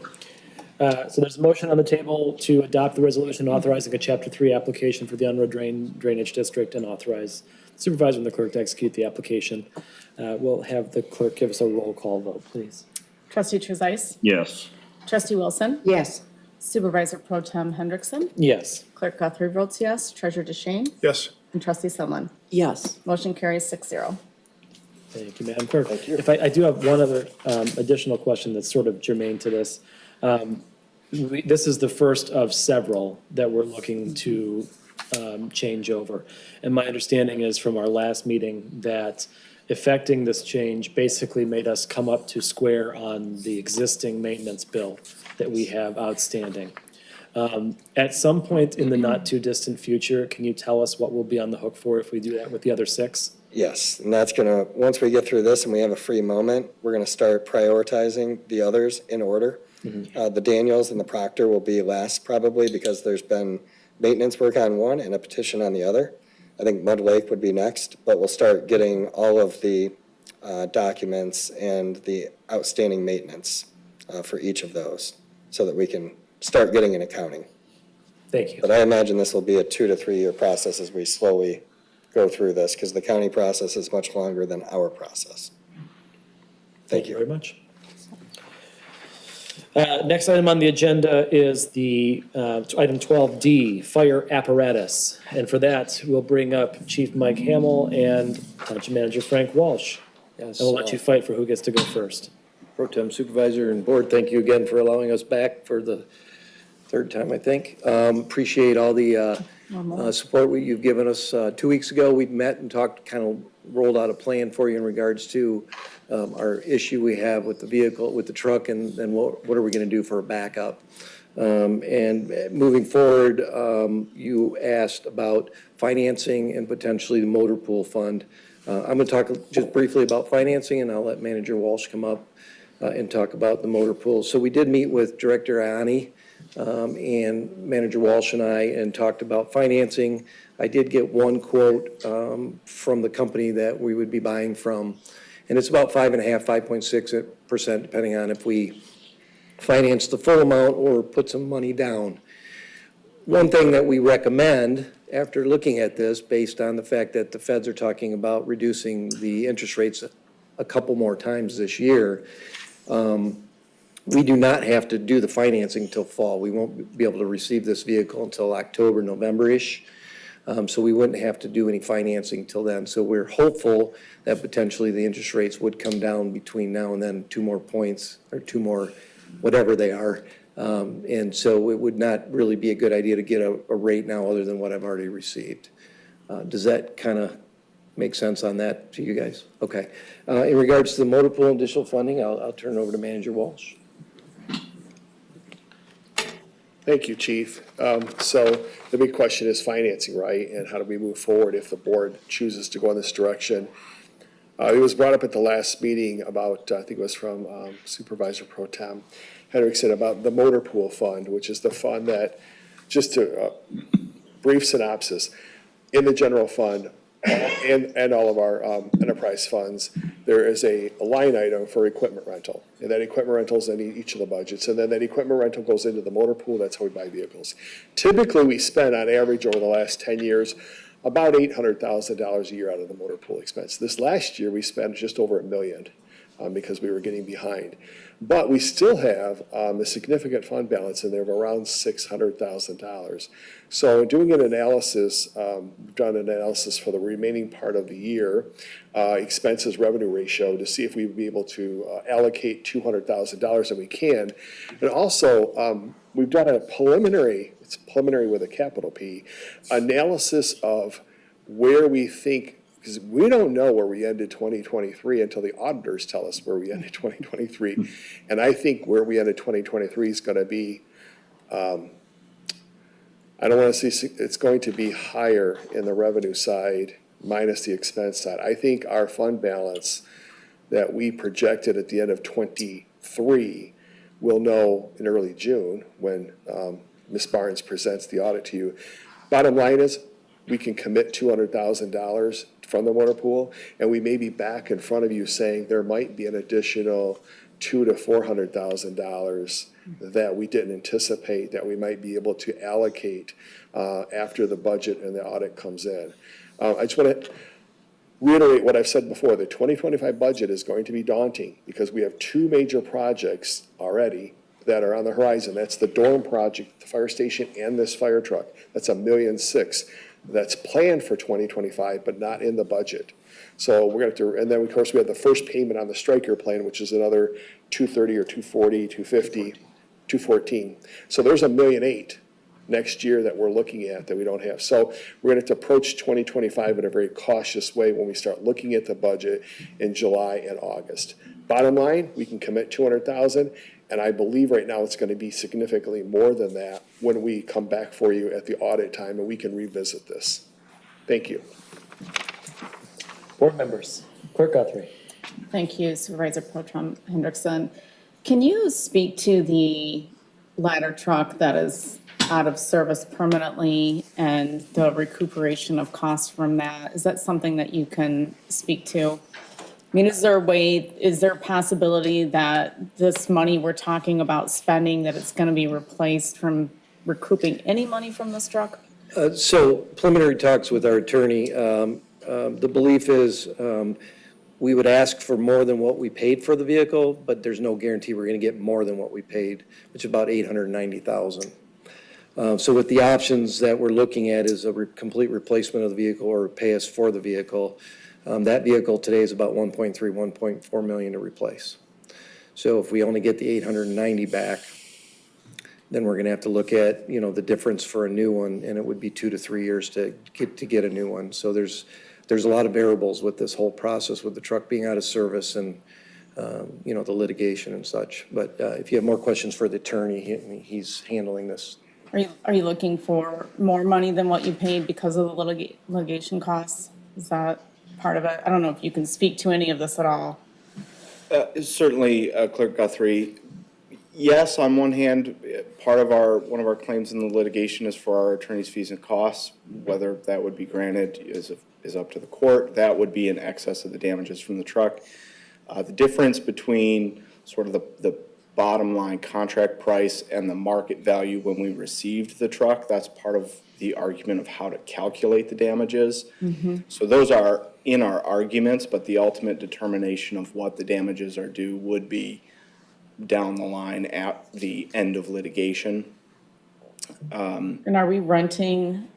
So there's a motion on the table to adopt the resolution authorizing a Chapter 3 application for the Unruh Drainage District and authorize supervisor and the clerk to execute the application. We'll have the clerk give us a roll call vote, please. Trustee Trezise? Yes. Trustee Wilson? Yes. Supervisor Pro Tem Hendrickson? Yes. Clerk Guthrie votes yes. Treasurer DeShane? Yes. And Trustee Sunland? Yes. Motion carries 6-0. Thank you, Madam Clerk. If I do have one other additional question that's sort of germane to this. This is the first of several that we're looking to change over. And my understanding is from our last meeting that effecting this change basically made us come up to square on the existing maintenance bill that we have outstanding. At some point in the not-too-distant future, can you tell us what we'll be on the hook for if we do that with the other 6? Yes, and that's gonna, once we get through this and we have a free moment, we're gonna start prioritizing the others in order. The Daniels and the Proctor will be last probably because there's been maintenance work on one and a petition on the other. I think Mud Lake would be next, but we'll start getting all of the documents and the outstanding maintenance for each of those so that we can start getting an accounting. Thank you. But I imagine this will be a 2 to 3 year process as we slowly go through this because the county process is much longer than our process. Thank you very much. Next item on the agenda is the item 12D, fire apparatus. And for that, we'll bring up Chief Mike Hamill and Township Manager Frank Walsh. And Yes, we'll let you fight for who gets to go first. Pro Tem Supervisor and Board, thank you again for allowing us back for the third time, I think. Appreciate all the support you've given us. 2 weeks ago, we met and talked, kind of rolled out a plan for you in regards to our issue we have with the vehicle, with the truck, and what are we going to do for a backup. And moving forward, you asked about financing and potentially the motor pool fund. I'm going to talk just briefly about financing, and I'll let Manager Walsh come up and talk about the motor pool. So we did meet with Director Iani and Manager Walsh and I and talked about financing. I did get one quote from the company that we would be buying from, and it's about 5.5%, 5.6%, depending on if we finance the full amount or put some money down. One thing that we recommend, after looking at this, based on the fact that the feds are talking about reducing the interest rates a couple more times this year, we do not have to do the financing until fall. We won't be able to receive this vehicle until October, November-ish. So we wouldn't have to do any financing till then. So we're hopeful that potentially the interest rates would come down between now and then 2 more points or 2 more, whatever they are. And so it would not really be a good idea to get a rate now other than what I've already received. Does that kind of make sense on that to you guys? Okay. In regards to the motor pool and additional funding, I'll turn it over to Manager Walsh. Thank you, Chief. So the big question is financing, right? And how do we move forward if the board chooses to go in this direction? It was brought up at the last meeting about, I think it was from Supervisor Pro Tem Hendrickson, about the motor pool fund, which is the fund that, just to brief synopsis, in the general fund and all of our enterprise funds, there is a line item for equipment rental. And that equipment rental is in each of the budgets. And then that equipment rental goes into the motor pool. That's how we buy vehicles. Typically, we spend on average over the last 10 years about $800,000 a year out of the motor pool expense. This last year, we spent just over $1 million because we were getting behind. But we still have a significant fund balance in there of around $600,000. So doing an analysis, we've done an analysis for the remaining part of the year, expenses revenue ratio, to see if we would be able to allocate $200,000, and we can. And also, we've done a preliminary, it's preliminary with a capital P, analysis of where we think, because we don't know where we ended 2023 until the auditors tell us where we ended 2023. And I think where we ended 2023 is going to be, I don't want to see, it's going to be higher in the revenue side minus the expense side. I think our fund balance that we projected at the end of 23 we'll know in early June when Ms. Barnes presents the audit to you. Bottom line is, we can commit $200,000 from the motor pool, and we may be back in front of you saying there might be an additional $200,000 to $400,000 that we didn't anticipate that we might be able to allocate after the budget and the audit comes in. I just want to reiterate what I've said before, the 2025 budget is going to be daunting because we have two major projects already that are on the horizon. That's the dorm project, the fire station, and this fire truck. That's $1.6 million. That's planned for 2025, but not in the budget. So we're going to have to, and then of course we have the first payment on the Stryker plan, which is another 230 or 240, 250, 214. So there's $1.8 million next year that we're looking at that we don't have. So we're going to have to approach 2025 in a very cautious way when we start looking at the budget in July and August. Bottom line, we can commit 200,000, and I believe right now it's going to be significantly more than that when we come back for you at the audit time and we can revisit this. Thank you. Board members, Clerk Guthrie. Thank you, Supervisor Pro Tem Hendrickson. Can you speak to the ladder truck that is out of service permanently and the recuperation of costs from that? Is that something that you can speak to? I mean, is there a possibility that this money we're talking about spending, that it's going to be replaced from recouping any money from this truck? So preliminary talks with our attorney, the belief is we would ask for more than what we paid for the vehicle, but there's no guarantee we're going to get more than what we paid, which is about $890,000. So with the options that we're looking at is a complete replacement of the vehicle or pay us for the vehicle. That vehicle today is about 1.4 million to replace. So if we only get the 890 back, then we're gonna have to look at, the difference for a new one, and it would be 2 to 3 years to get a new one. So there's a lot of variables with this whole process, with the truck being out of service and, the litigation and such. But if you have more questions for the attorney, he's handling this. Are you looking for more money than what you paid because of the litigation costs? Is that part of it? I don't know if you can speak to any of this at all. Certainly, Clerk Guthrie. Yes, on one hand, one of our claims in the litigation is for our attorney's fees and costs. Whether that would be granted is up to the court. That would be in excess of the damages from the truck. The difference between sort of the bottom line contract price and the market value when we received the truck, that's part of the argument of how to calculate the damages. Mm-hmm. So those are in our arguments, but the ultimate determination of what the damages are due would be down the line at the end of litigation. And are we renting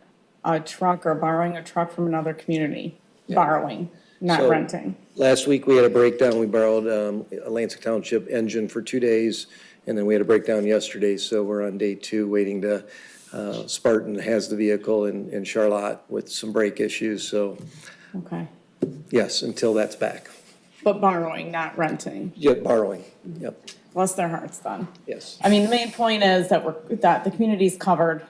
a truck or borrowing a truck from another community? Yeah. Borrowing, not So, renting. Last week, we had a breakdown. We borrowed a Lansing Township engine for 2 days, and then we had a breakdown yesterday, so we're on day 2 waiting to, Spartan has the vehicle in Charlotte with some brake issues, so Okay. yes, until that's back. But borrowing, not renting. Yeah, borrowing, yep, Bless their hearts then. yes. I mean, the main point is that that the community's covered.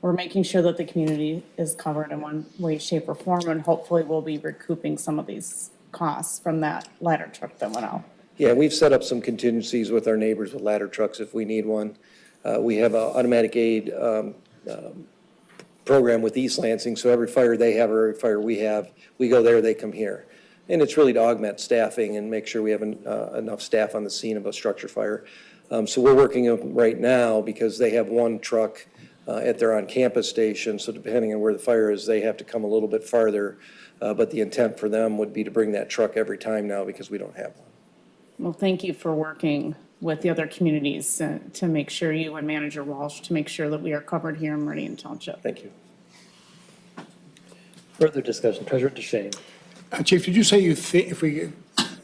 We're making sure that the community is covered in one way, shape, or form, and hopefully we'll be recouping some of these costs from that ladder truck that went out. Yeah, we've set up some contingencies with our neighbors with ladder trucks if we need one. We have an automatic aid program with East Lansing, so every fire they have or every fire we have, we go there, they come here. And it's really to augment staffing and make sure we have enough staff on the scene of a structure fire. So we're working on them right now because they have one truck at their on-campus station, so depending on where the fire is, they have to come a little bit farther. But the intent for them would be to bring that truck every time now because we don't have one. Well, thank you for working with the other communities to make sure you and Manager Walsh, to make sure that we are covered here in Meridian Township. Thank you. Further discussion, Treasurer DeShane. Chief, did you say you think, if we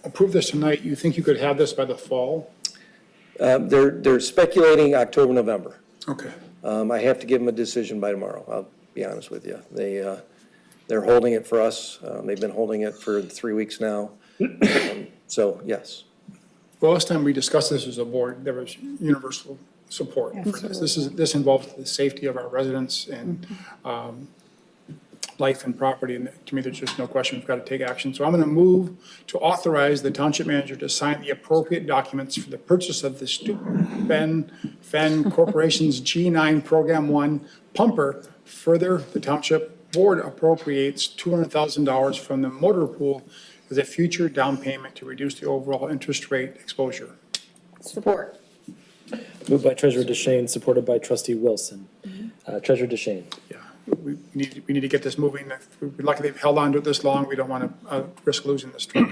approve this tonight, you think you could have this by the fall? They're speculating October, November. Okay. I have to give them a decision by tomorrow, I'll be honest with you. They're holding it for us. They've been holding it for 3 weeks now. So, yes. Well, last time we discussed this as a board, there was universal support for this. This involves the safety of our residents and life and property, and to me, there's just no question we've got to take action. So I'm going to move to authorize the township manager to sign the appropriate documents for the purchase of the Stupen Fen Corporation's G9 Program 1 pumper. Further, the township board appropriates $200,000 from the motor pool as a future down payment to reduce the overall interest rate exposure. Support. Moved by Treasurer DeShane, supported by Trustee Wilson. Treasurer DeShane. Yeah. we need to get this moving. We're lucky they've held on to it this long. We don't want to risk losing this truck.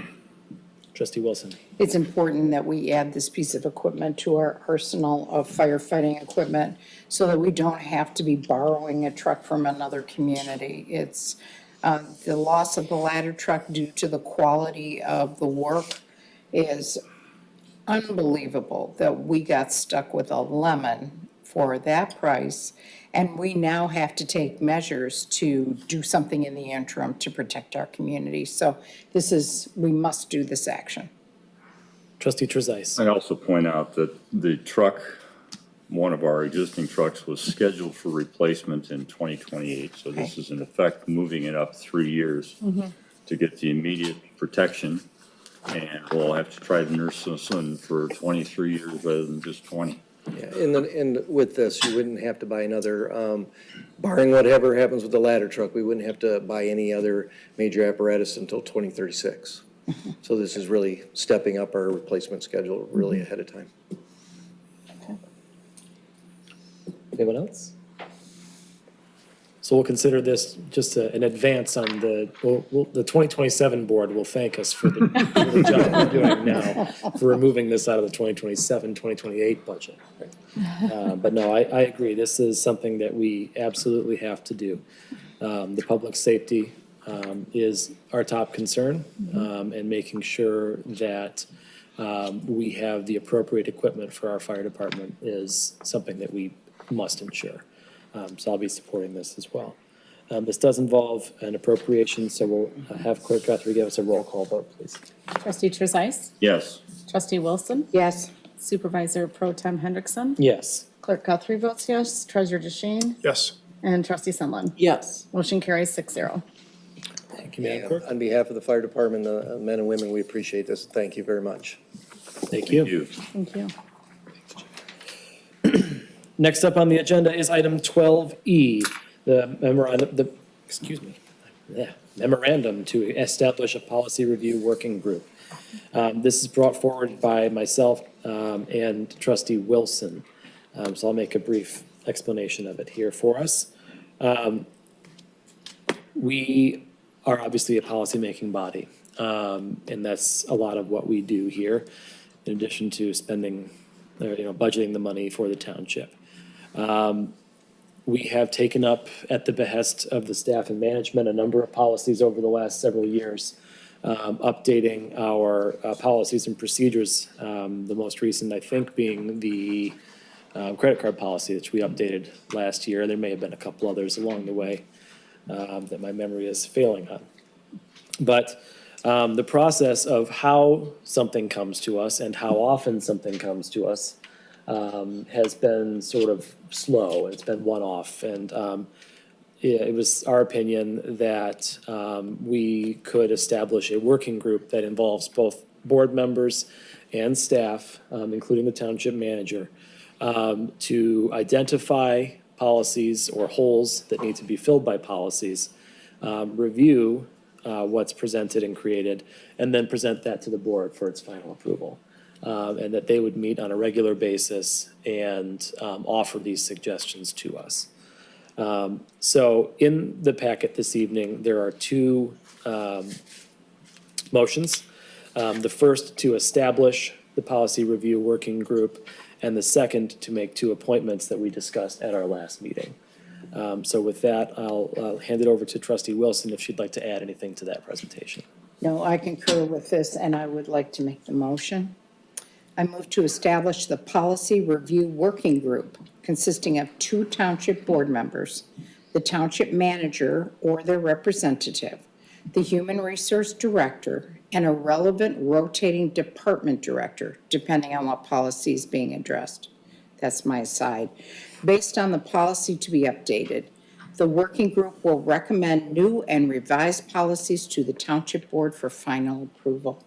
Trustee Wilson. It's important that we add this piece of equipment to our arsenal of firefighting equipment so that we don't have to be borrowing a truck from another community. It's the loss of the ladder truck due to the quality of the work is unbelievable that we got stuck with a lemon for that price. And we now have to take measures to do something in the interim to protect our community. So we must do this action. Trustee Trezise. I'd also point out that the truck, one of our existing trucks, was scheduled for replacement in 2028. So this is in effect moving it up 3 years to get the immediate protection. And we'll have to try to nurse this one for 23 years rather than just 20. Yeah, and with this, you wouldn't have to buy another, barring whatever happens with the ladder truck, we wouldn't have to buy any other major apparatus until 2036. So this is really stepping up our replacement schedule really ahead of time. Anyone else? So we'll consider this just an advance on the 2027 board will thank us for the job we're doing now for removing this out of the 2027, 2028 budget. But no, I agree. This is something that we absolutely have to do. The public safety is our top concern, and making sure that we have the appropriate equipment for our fire department is something that we must ensure. So I'll be supporting this as well. This does involve an appropriation, so we'll have Clerk Guthrie give us a roll call vote, please. Trustee Trezise? Yes. Trustee Wilson? Yes. Supervisor Pro Tem Hendrickson? Yes. Clerk Guthrie votes yes. Treasurer DeShane? Yes. And Trustee Sunland? Yes. Motion carries 6-0. Thank you, Madam Clerk. On behalf of the fire department, the men and women, we appreciate this. Thank you very much. Thank you. Thank you. Next up on the agenda is item 12E, the memorandum to establish a policy review working group. This is brought forward by myself and Trustee Wilson. So I'll make a brief explanation of it here for us. We are obviously a policymaking body, and that's a lot of what we do here, in addition to spending, budgeting the money for the township. We have taken up, at the behest of the staff and management, a number of policies over the last several years, updating our policies and procedures. The most recent, I think, being the credit card policy, which we updated last year. There may have been a couple others along the way that my memory is failing on. But the process of how something comes to us and how often something comes to us has been sort of slow. It's been one-off, and it was our opinion that we could establish a working group that involves both board members and staff, including the township manager, to identify policies or holes that need to be filled by policies, review what's presented and created, and then present that to the board for its final approval. And that they would meet on a regular basis and offer these suggestions to us. So in the packet this evening, there are two motions. The first to establish the policy review working group, and the second to make two appointments that we discussed at our last meeting. So with that, I'll hand it over to Trustee Wilson if she'd like to add anything to that presentation. No, I concur with this, and I would like to make the motion. I move to establish the Policy Review Working Group consisting of 2 township board members, the township manager or their representative, the human resource director, and a relevant rotating department director, depending on what policy is being addressed. That's my side. Based on the policy to be updated, the working group will recommend new and revised policies to the township board for final approval.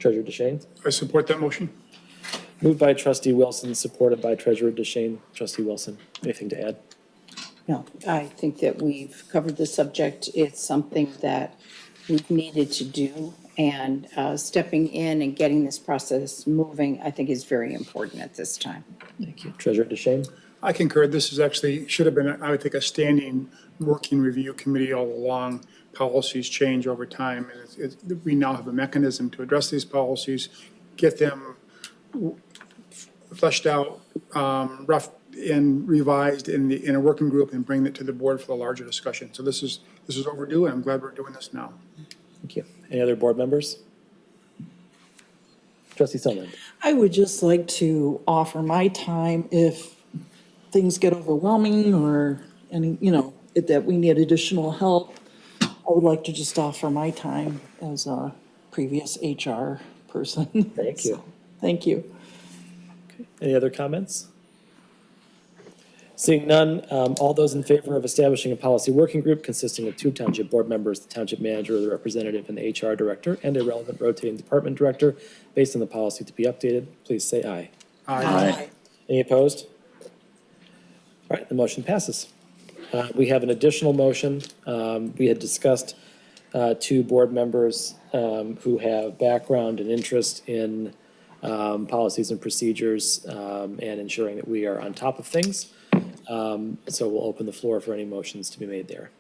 Treasurer DeShane? I support that motion. Moved by Trustee Wilson, supported by Treasurer DeShane. Trustee Wilson, anything to add? No, I think that we've covered the subject. It's something that we've needed to do, and stepping in and getting this process moving, I think, is very important at this time. Thank you. Treasurer DeShane? I concur. This is actually, should have been, I would think, a standing working review committee all along. Policies change over time, and we now have a mechanism to address these policies, get them fleshed out, rough and revised in a working group, and bring it to the board for the larger discussion. So this is overdue, and I'm glad we're doing this now. Thank you. Any other board members? Trustee Sunland. I would just like to offer my time if things get overwhelming or any, that we need additional help. I would like to just offer my time as a previous HR person. Thank you. Thank you. Any other comments? Seeing none, all those in favor of establishing a policy working group consisting of 2 township board members, the township manager, the representative, and the HR director, and a relevant rotating department director, based on the policy to be updated, please say aye. Aye. Any opposed? All right, the motion passes. We have an additional motion. We had discussed 2 board members who have background and interest in policies and procedures and ensuring that we are on top of things. So we'll open the floor for any motions to be made there.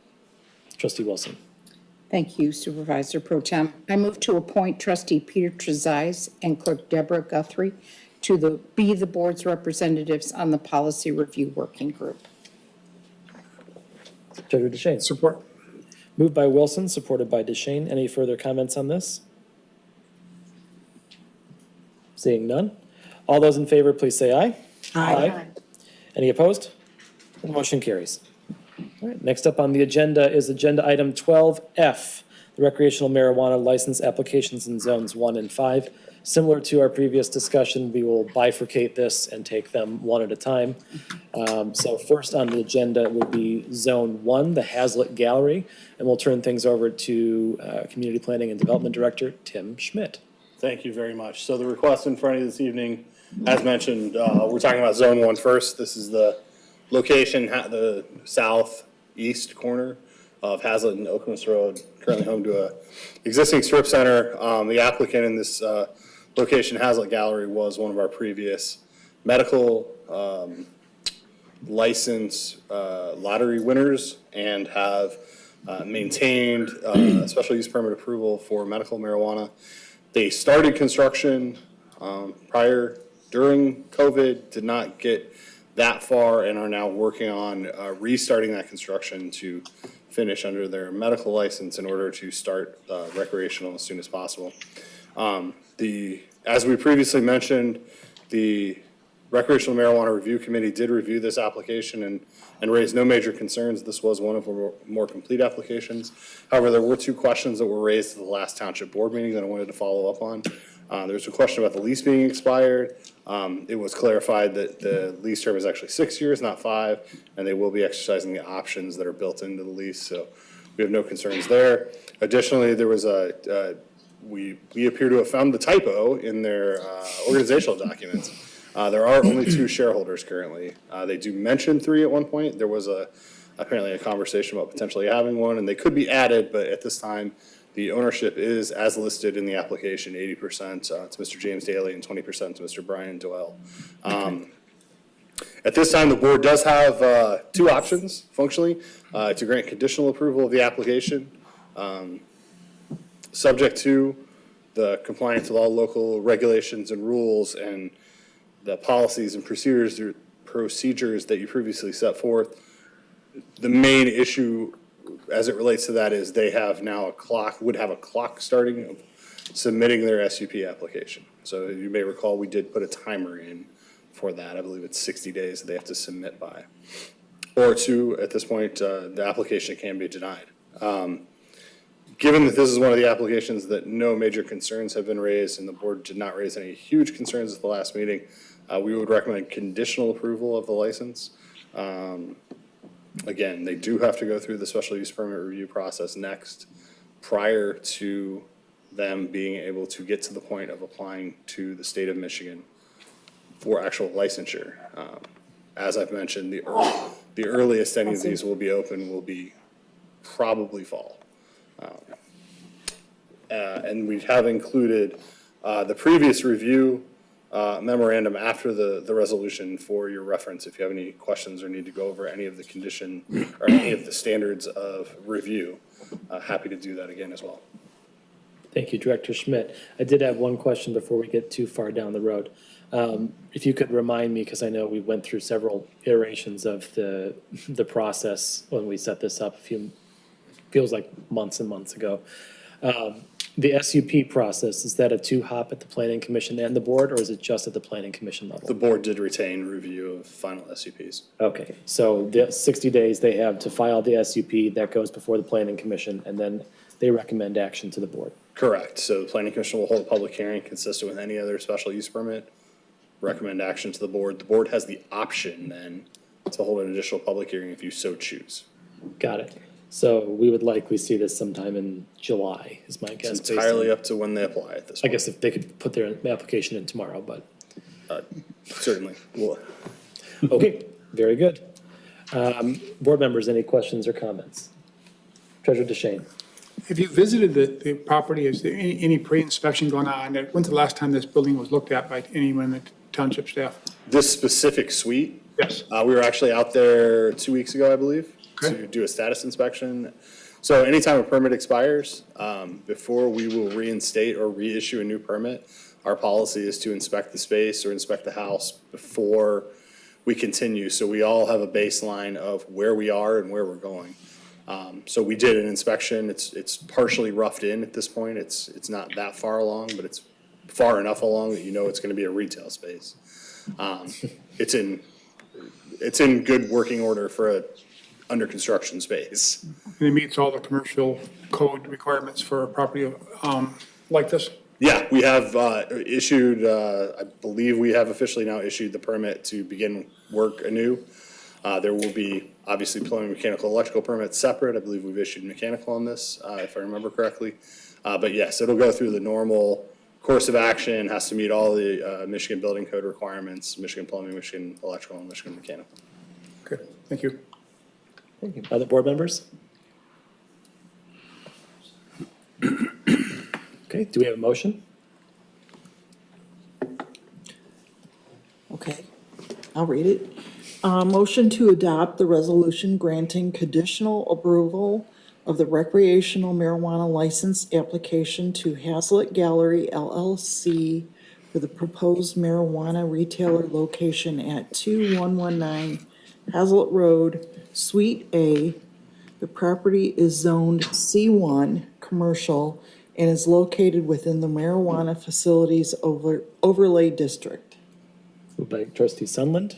Trustee Wilson. Thank you, Supervisor Pro Tem. I move to appoint Trustee Peter Trezise and Clerk Deborah Guthrie to be the board's representatives on the Policy Review Working Group. Treasurer DeShane. Support. Moved by Wilson, supported by DeShane. Any further comments on this? Seeing none. All those in favor, please say aye. Aye. Any opposed? The motion carries. All right, next up on the agenda is agenda item 12F, the recreational marijuana license applications in zones 1 and 5. Similar to our previous discussion, we will bifurcate this and take them one at a time. So first on the agenda would be Zone 1, the Hazlitt Gallery, and we'll turn things over to Community Planning and Development Director Tim Schmidt. Thank you very much. So the request in front of you this evening, as mentioned, we're talking about Zone 1 first. This is the location, the southeast corner of Hazlitt and Okemos Road, currently home to a existing strip center. The applicant in this location, Hazlitt Gallery, was one of our previous medical license lottery winners and have maintained special use permit approval for medical marijuana. They started construction during COVID, did not get that far, and are now working on restarting that construction to finish under their medical license in order to start recreational as soon as possible. As we previously mentioned, the Recreational Marijuana Review Committee did review this application and raised no major concerns. This was one of our more complete applications. However, there were 2 questions that were raised at the last township board meeting that I wanted to follow up on. There was a question about the lease being expired. It was clarified that the lease term is actually 6 years, not 5, and they will be exercising the options that are built into the lease, so we have no concerns there. Additionally, there was we appear to have found the typo in their organizational documents. There are only 2 shareholders currently. They do mention 3 at one point. There was apparently a conversation about potentially having 1, and they could be added, but at this time, the ownership is, as listed in the application, 80% to Mr. James Daly and 20% to Mr. Brian Doyle. At this time, the board does have 2 options, functionally, to grant conditional approval of the application, subject to the compliance with all local regulations and rules and the policies and procedures that you previously set forth. The main issue as it relates to that is they have now would have a clock starting of submitting their SUP application. So you may recall we did put a timer in for that. I believe it's 60 days that they have to submit by. Or 2, at this point, the application can be denied. Given that this is one of the applications that no major concerns have been raised and the board did not raise any huge concerns at the last meeting, we would recommend conditional approval of the license. Again, they do have to go through the special use permit review process next, prior to them being able to get to the point of applying to the state of Michigan for actual licensure. As I've mentioned, the earliest any of these will be open will be probably fall. And we have included the previous review memorandum after the resolution for your reference. If you have any questions or need to go over any of the condition or any of the standards of review, happy to do that again as well. Thank you, Director Schmidt. I did have one question before we get too far down the road. If you could remind me, because I know we went through several iterations of the process when we set this up feels like months and months ago. The SUP process, is that a two-hop at the Planning Commission and the board, or is it just at the Planning Commission level? The board did retain review of final SUPs. Okay, so the 60 days they have to file the SUP, that goes before the Planning Commission, and then they recommend action to the board. Correct. So the planning commission will hold a public hearing consistent with any other special use permit, recommend action to the board. The board has the option then to hold an additional public hearing if you so choose. Got it. So we would likely see this sometime in July, is my guess. It's entirely up to when they apply at this I point. guess if they could put their application in tomorrow, but, Certainly. Well, okay, very good. Board members, any questions or comments? Treasurer DeShane. Have you visited the property? Is there any pre-inspection going on? When's the last time this building was looked at by anyone in the township staff? this specific suite, Yes. we were actually out there 2 weeks ago, I believe, Okay. to do a status inspection. So anytime a permit expires, before we will reinstate or reissue a new permit, our policy is to inspect the space or inspect the house before we continue. So we all have a baseline of where we are and where we're going. So we did an inspection. It's partially roughed in at this point. It's not that far along, but it's far enough along that you know it's gonna be a retail space. It's in good working order for a under construction space. And it meets all the commercial code requirements for a property like this? Yeah, we have issued, I believe we have officially now issued the permit to begin work anew. There will be obviously plumbing, mechanical, electrical permits separate. I believe we've issued mechanical on this, if I remember correctly. But yes, it'll go through the normal course of action, has to meet all the Michigan Building Code requirements, Michigan Plumbing, Michigan Electrical, and Michigan Mechanical. Okay, thank you. Thank you. Other board members? Okay, do we have a motion? Okay, I'll read it. Motion to adopt the resolution granting conditional approval of the recreational marijuana license application to Hazlitt Gallery LLC for the proposed marijuana retailer location at 2119 Hazlitt Road, Suite A. The property is zoned C1 Commercial and is located within the marijuana facilities overlay district. Moved by trustee Sunland,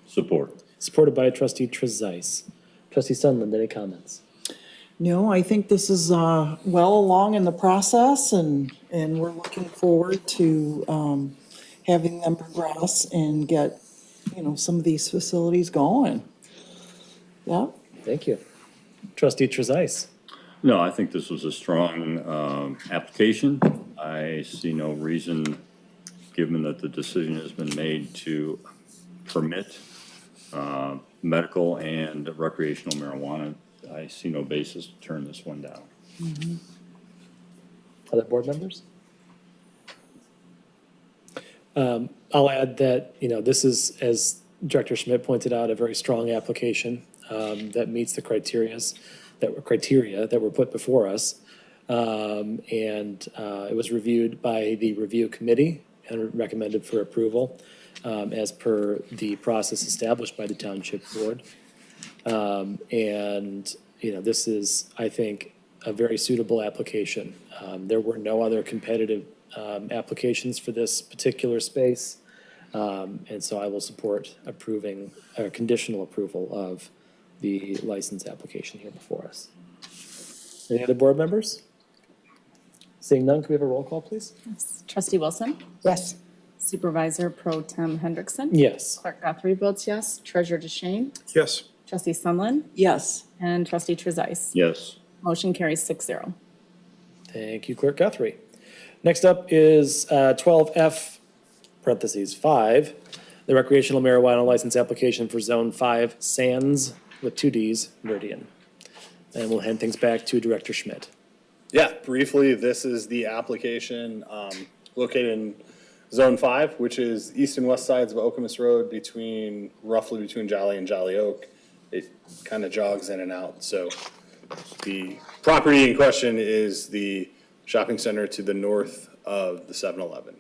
Support. supported by trustee Trezise. Trustee Sunland, any comments? No, I think this is well along in the process, and we're looking forward to having them progress and get, some of these facilities going. Yeah. Thank you. Trustee Trezise. No, I think this was a strong application. I see no reason, given that the decision has been made to permit medical and recreational marijuana, I see no basis to turn this one down. Other board members? I'll add that, this is, as Director Schmidt pointed out, a very strong application that meets the criteria that were put before us. And it was reviewed by the review committee and recommended for approval as per the process established by the Township Board. This is, I think, a very suitable application. There were no other competitive applications for this particular space. And so I will support approving, or conditional approval of the license application here before us. Any other board members? Seeing none, can we have a roll call, please? Trustee Wilson? Yes. Supervisor Pro Tem Hendrickson? Yes. Clerk Guthrie votes yes. Treasurer DeShane? Yes. Trustee Sunland? Yes. And Trustee Trezise? Yes. Motion carries 6-0. Thank you, Clerk Guthrie. Next up is 12F, parentheses, 5, the recreational marijuana license application for Zone 5 Sands with 2 Ds, Meridian. And we'll hand things back to Director Schmidt. Yeah, briefly, this is the application located in Zone 5, which is east and west sides of Okemos Road roughly between Jolly and Jolly Oak. It kind of jogs in and out. So the property in question is the shopping center to the north of the 7-Eleven.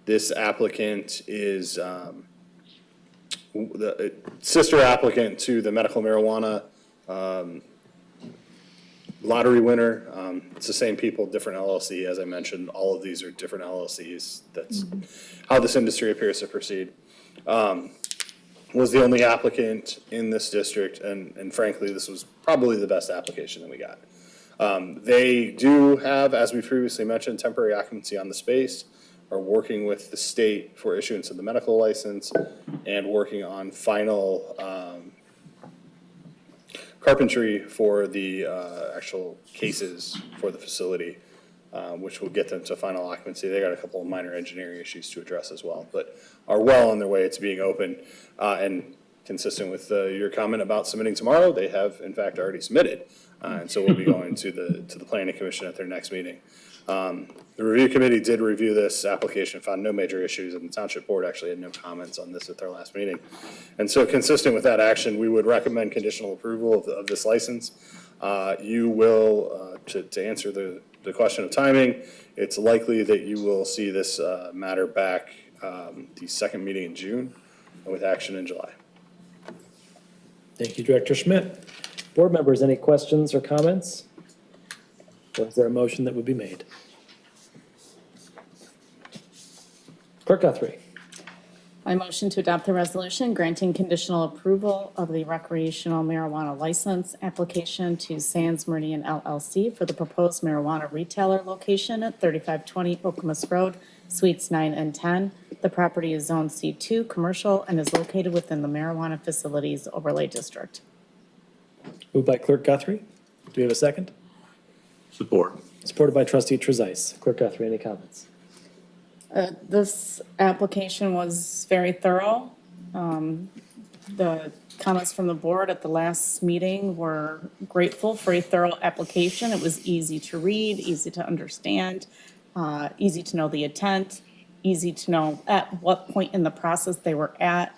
This applicant is the sister applicant to the medical marijuana lottery winner. It's the same people, different LLC, as I mentioned. All of these are different LLCs. That's how this industry appears to proceed. Was the only applicant in this district, and frankly, this was probably the best application that we got. They do have, as we previously mentioned, temporary occupancy on the space, are working with the state for issuance of the medical license, and working on final carpentry for the actual cases for the facility, which will get them to final occupancy. They got a couple of minor engineering issues to address as well, but are well on their way to being open. And consistent with your comment about submitting tomorrow, they have in fact already submitted. And so we'll be going to the planning commission at their next meeting. The review committee did review this application, found no major issues, and the township board actually had no comments on this at their last meeting. And so consistent with that action, we would recommend conditional approval of this license. You will, to answer the question of timing, it's likely that you will see this matter back the second meeting in June, and with action in July. Thank you, Director Schmidt. Board members, any questions or comments? Or is there a motion that would be made? Clerk Guthrie. I motion to adopt the resolution granting conditional approval of the recreational marijuana license application to Sands Meridian LLC for the proposed marijuana retailer location at 3520 Okemos Road, Suites 9 and 10. The property is Zone C2 Commercial and is located within the Marijuana Facilities Overlay District. Moved by Clerk Guthrie. Do we have a second? Support. Supported by Trustee Trezise. Clerk Guthrie, any comments? This application was very thorough. The comments from the board at the last meeting were grateful for a thorough application. It was easy to read, easy to understand, easy to know the intent, easy to know at what point in the process they were at,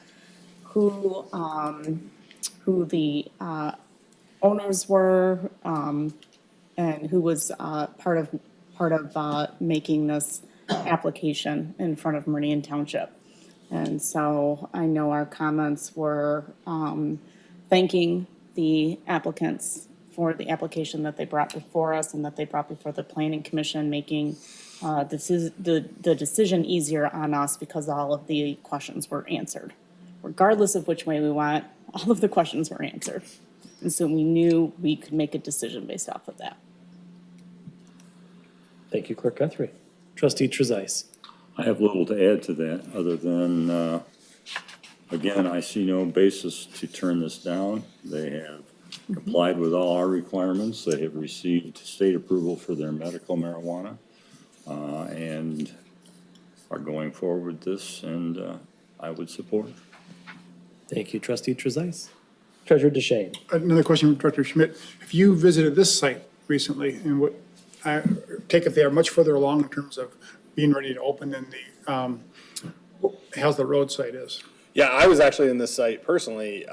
who the owners were, and who was part of making this application in front of Meridian Township. And so I know our comments were thanking the applicants for the application that they brought before us and that they brought before the Planning Commission, making the decision easier on us because all of the questions were answered. Regardless of which way we went, all of the questions were answered. And so we knew we could make a decision based off of that. Thank you, Clerk Guthrie. Trustee Trezise. I have little to add to that, other than, again, I see no basis to turn this down. They have complied with all our requirements. They have received state approval for their medical marijuana, and are going forward with this, and I would support. Thank you, Trustee Trezise. Treasurer DeShane. Another question from Director Schmidt. If you visited this site recently, and what I take it they are much further along in terms of being ready to open than the how's the road site is? Yeah, I was actually in this site personally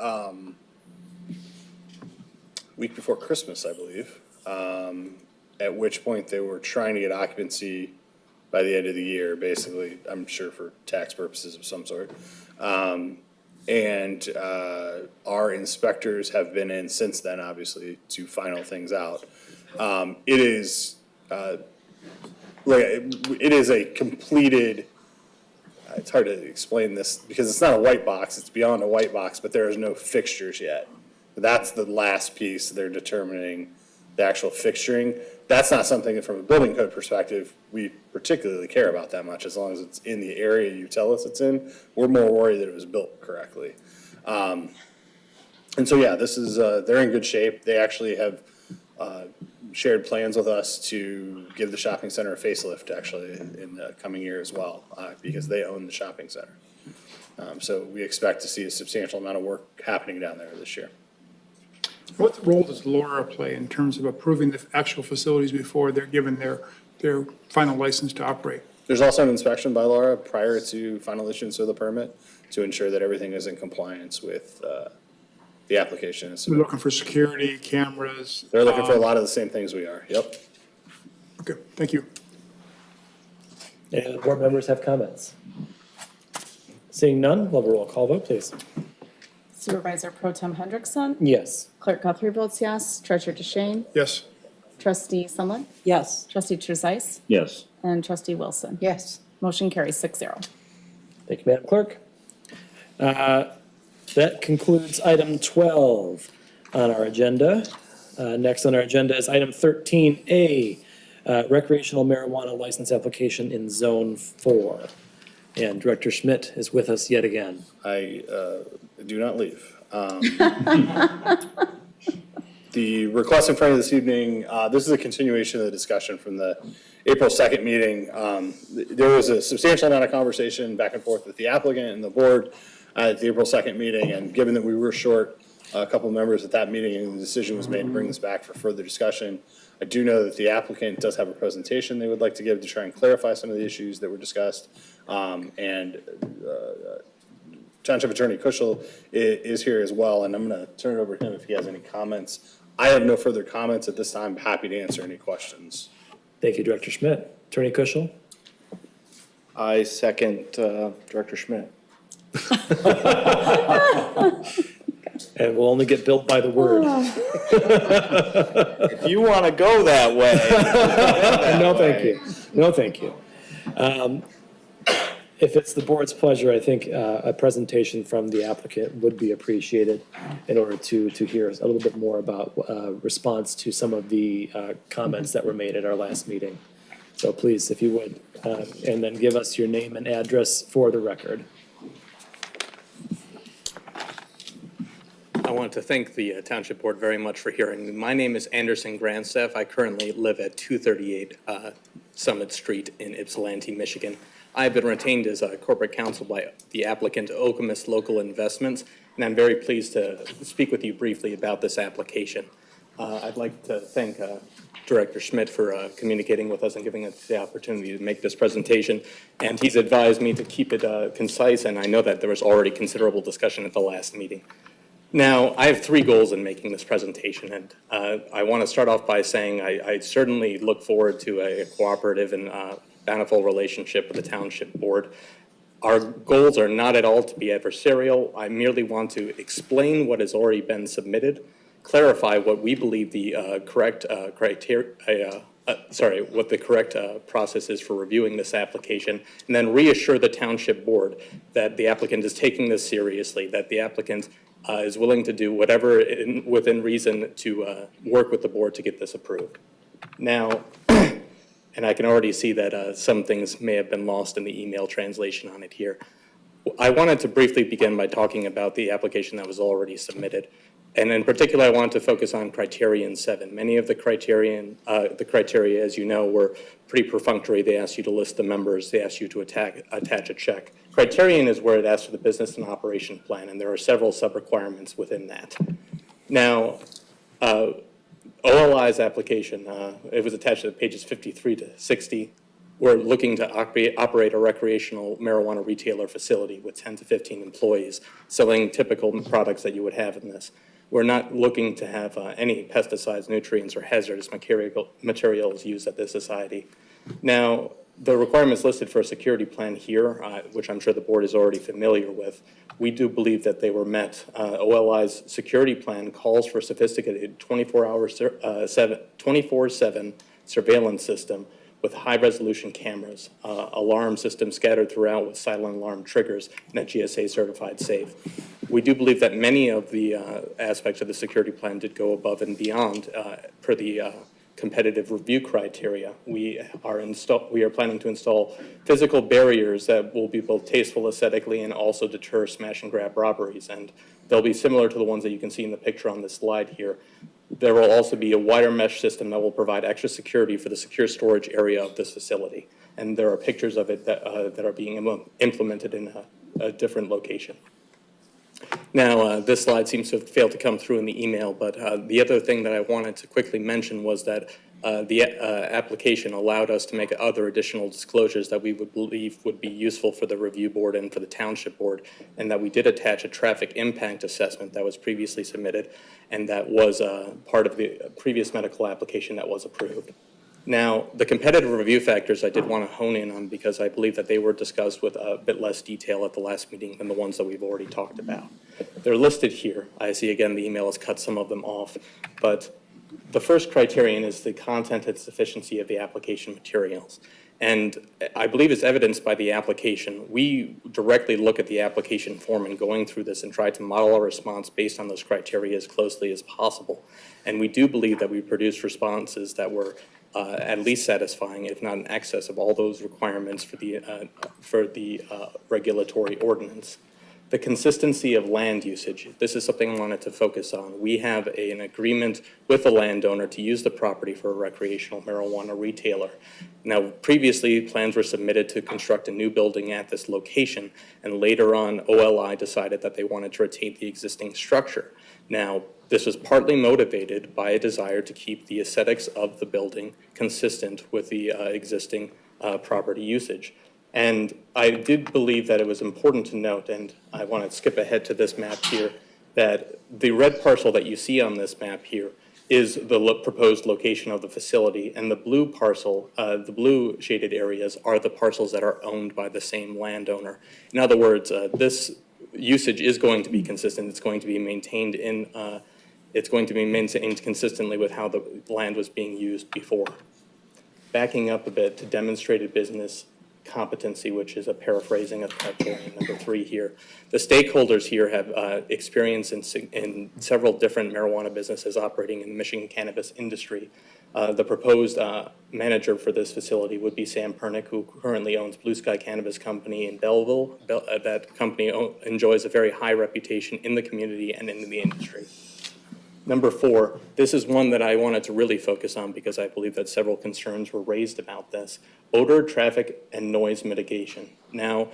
week before Christmas, I believe, at which point they were trying to get occupancy by the end of the year, basically, I'm sure for tax purposes of some sort. And our inspectors have been in since then, obviously, to final things out. It is a completed, it's hard to explain this because it's not a white box, it's beyond a white box, but there is no fixtures yet. That's the last piece. They're determining the actual fixturing. That's not something that from a building code perspective we particularly care about that much, as long as it's in the area you tell us it's in. We're more worried that it was built correctly. And so, yeah, this is, they're in good shape. They actually have shared plans with us to give the shopping center a facelift actually in the coming year as well, because they own the shopping center. So we expect to see a substantial amount of work happening down there this year. What role does Laura play in terms of approving the actual facilities before they're given their final license to operate? There's also an inspection by Laura prior to final issuance of the permit to ensure that everything is in compliance with the application. We're looking for security, cameras. They're looking for a lot of the same things we are. Yep. Okay, thank you. Any other board members have comments? Seeing none, we'll have a roll call vote, please. Supervisor Pro Tem Hendrickson. Yes. Clerk Guthrie votes yes. Treasurer DeShane. Yes. Trustee Sunland. Yes. Trustee Trezise. Yes. And Trustee Wilson. Yes. Motion carries 6-0. Thank you, Madam Clerk. That concludes item 12 on our agenda. Next on our agenda is item 13A, recreational marijuana license application in Zone 4. And Director Schmidt is with us yet again. I do not leave. The request in front of this evening, this is a continuation of the discussion from the April 2nd meeting. There was a substantial amount of conversation back and forth with the applicant and the board at the April 2nd meeting, and given that we were short a couple members at that meeting and the decision was made to bring this back for further discussion, I do know that the applicant does have a presentation they would like to give to try and clarify some of the issues that were discussed. Township Attorney Kushel is here as well, and I'm going to turn it over to him if he has any comments. I have no further comments at this time. Happy to answer any questions. Thank you, Director Schmidt. Attorney Kushel? I second Director Schmidt. And we'll only get billed by the word. If you want to go that way. No, thank you. No, thank you. If it's the board's pleasure, I think a presentation from the applicant would be appreciated in order to hear a little bit more about response to some of the comments that were made at our last meeting. So please, if you would, and then give us your name and address for the record. I want to thank the Township Board very much for hearing me. My name is Anderson Grandstaff. I currently live at 238 Summit Street in Ypsilanti, Michigan. I have been retained as a corporate counsel by the applicant Okemos Local Investments, and I'm very pleased to speak with you briefly about this application. I'd like to thank Director Schmidt for communicating with us and giving us the opportunity to make this presentation. And he's advised me to keep it concise, and I know that there was already considerable discussion at the last meeting. Now, I have three goals in making this presentation, and I want to start off by saying I certainly look forward to a cooperative and bountiful relationship with the Township Board. Our goals are not at all to be adversarial. I merely want to explain what has already been submitted, clarify what we believe the correct process is for reviewing this application, and then reassure the Township Board that the applicant is taking this seriously, that the applicant is willing to do whatever within reason to work with the board to get this approved. Now, and I can already see that some things may have been lost in the email translation on it here. I wanted to briefly begin by talking about the application that was already submitted. And in particular, I wanted to focus on criterion 7. Many of the criteria, as you know, were pretty perfunctory. They asked you to list the members. They asked you to attach a check. Criterion is where it asks for the business and operation plan, and there are several sub-requirements within that. Now, OLI's application, it was attached to pages 53 to 60. We're looking to operate a recreational marijuana retailer facility with 10 to 15 employees selling typical products that you would have in this. We're not looking to have any pesticides, nutrients, or hazardous materials used at this society. Now, the requirements listed for a security plan here, which I'm sure the board is already familiar with, we do believe that they were met. OLI's security plan calls for a sophisticated 24/7 surveillance system with high-resolution cameras, alarm system scattered throughout with silent alarm triggers, and a GSA-certified safe. We do believe that many of the aspects of the security plan did go above and beyond per the competitive review criteria. We are planning to install physical barriers that will be both tasteful aesthetically and also deter smash and grab robberies, and they'll be similar to the ones that you can see in the picture on this slide here. There will also be a wire mesh system that will provide extra security for the secure storage area of this facility, and there are pictures of it that are being implemented in a different location. Now, this slide seems to have failed to come through in the email, but the other thing that I wanted to quickly mention was that application allowed us to make other additional disclosures that we would believe would be useful for the review board and for the township board, and that we did attach a traffic impact assessment that was previously submitted, and that was part of the previous medical application that was approved. Now, the competitive review factors I did want to hone in on because I believe that they were discussed with a bit less detail at the last meeting than the ones that we've already talked about. They're listed here. I see, again, the email has cut some of them off, but the first criterion is the content and sufficiency of the application materials. And I believe it's evidenced by the application. We directly look at the application form and going through this and try to model our response based on those criteria as closely as possible. And we do believe that we produced responses that were at least satisfying, if not in excess of all those requirements for the regulatory ordinance. The consistency of land usage, this is something I wanted to focus on. We have an agreement with the landowner to use the property for a recreational marijuana retailer. Now, previously, plans were submitted to construct a new building at this location, and later on, OLI decided that they wanted to retain the existing structure. Now, this was partly motivated by a desire to keep the aesthetics of the building consistent with the existing property usage. And I did believe that it was important to note, and I want to skip ahead to this map here, that the red parcel that you see on this map here is the proposed location of the facility, and the blue parcel, the blue shaded areas are the parcels that are owned by the same landowner. In other words, this usage is going to be consistent. It's going to be maintained consistently with how the land was being used before. Backing up a bit to demonstrated business competency, which is a paraphrasing of criterion number 3 here. The stakeholders here have experience in several different marijuana businesses operating in the Michigan cannabis industry. The proposed manager for this facility would be Sam Pernick, who currently owns Blue Sky Cannabis Company in Belleville. That company enjoys a very high reputation in the community and in the industry. Number 4, this is one that I wanted to really focus on because I believe that several concerns were raised about this. Odor, traffic, and noise mitigation. Now,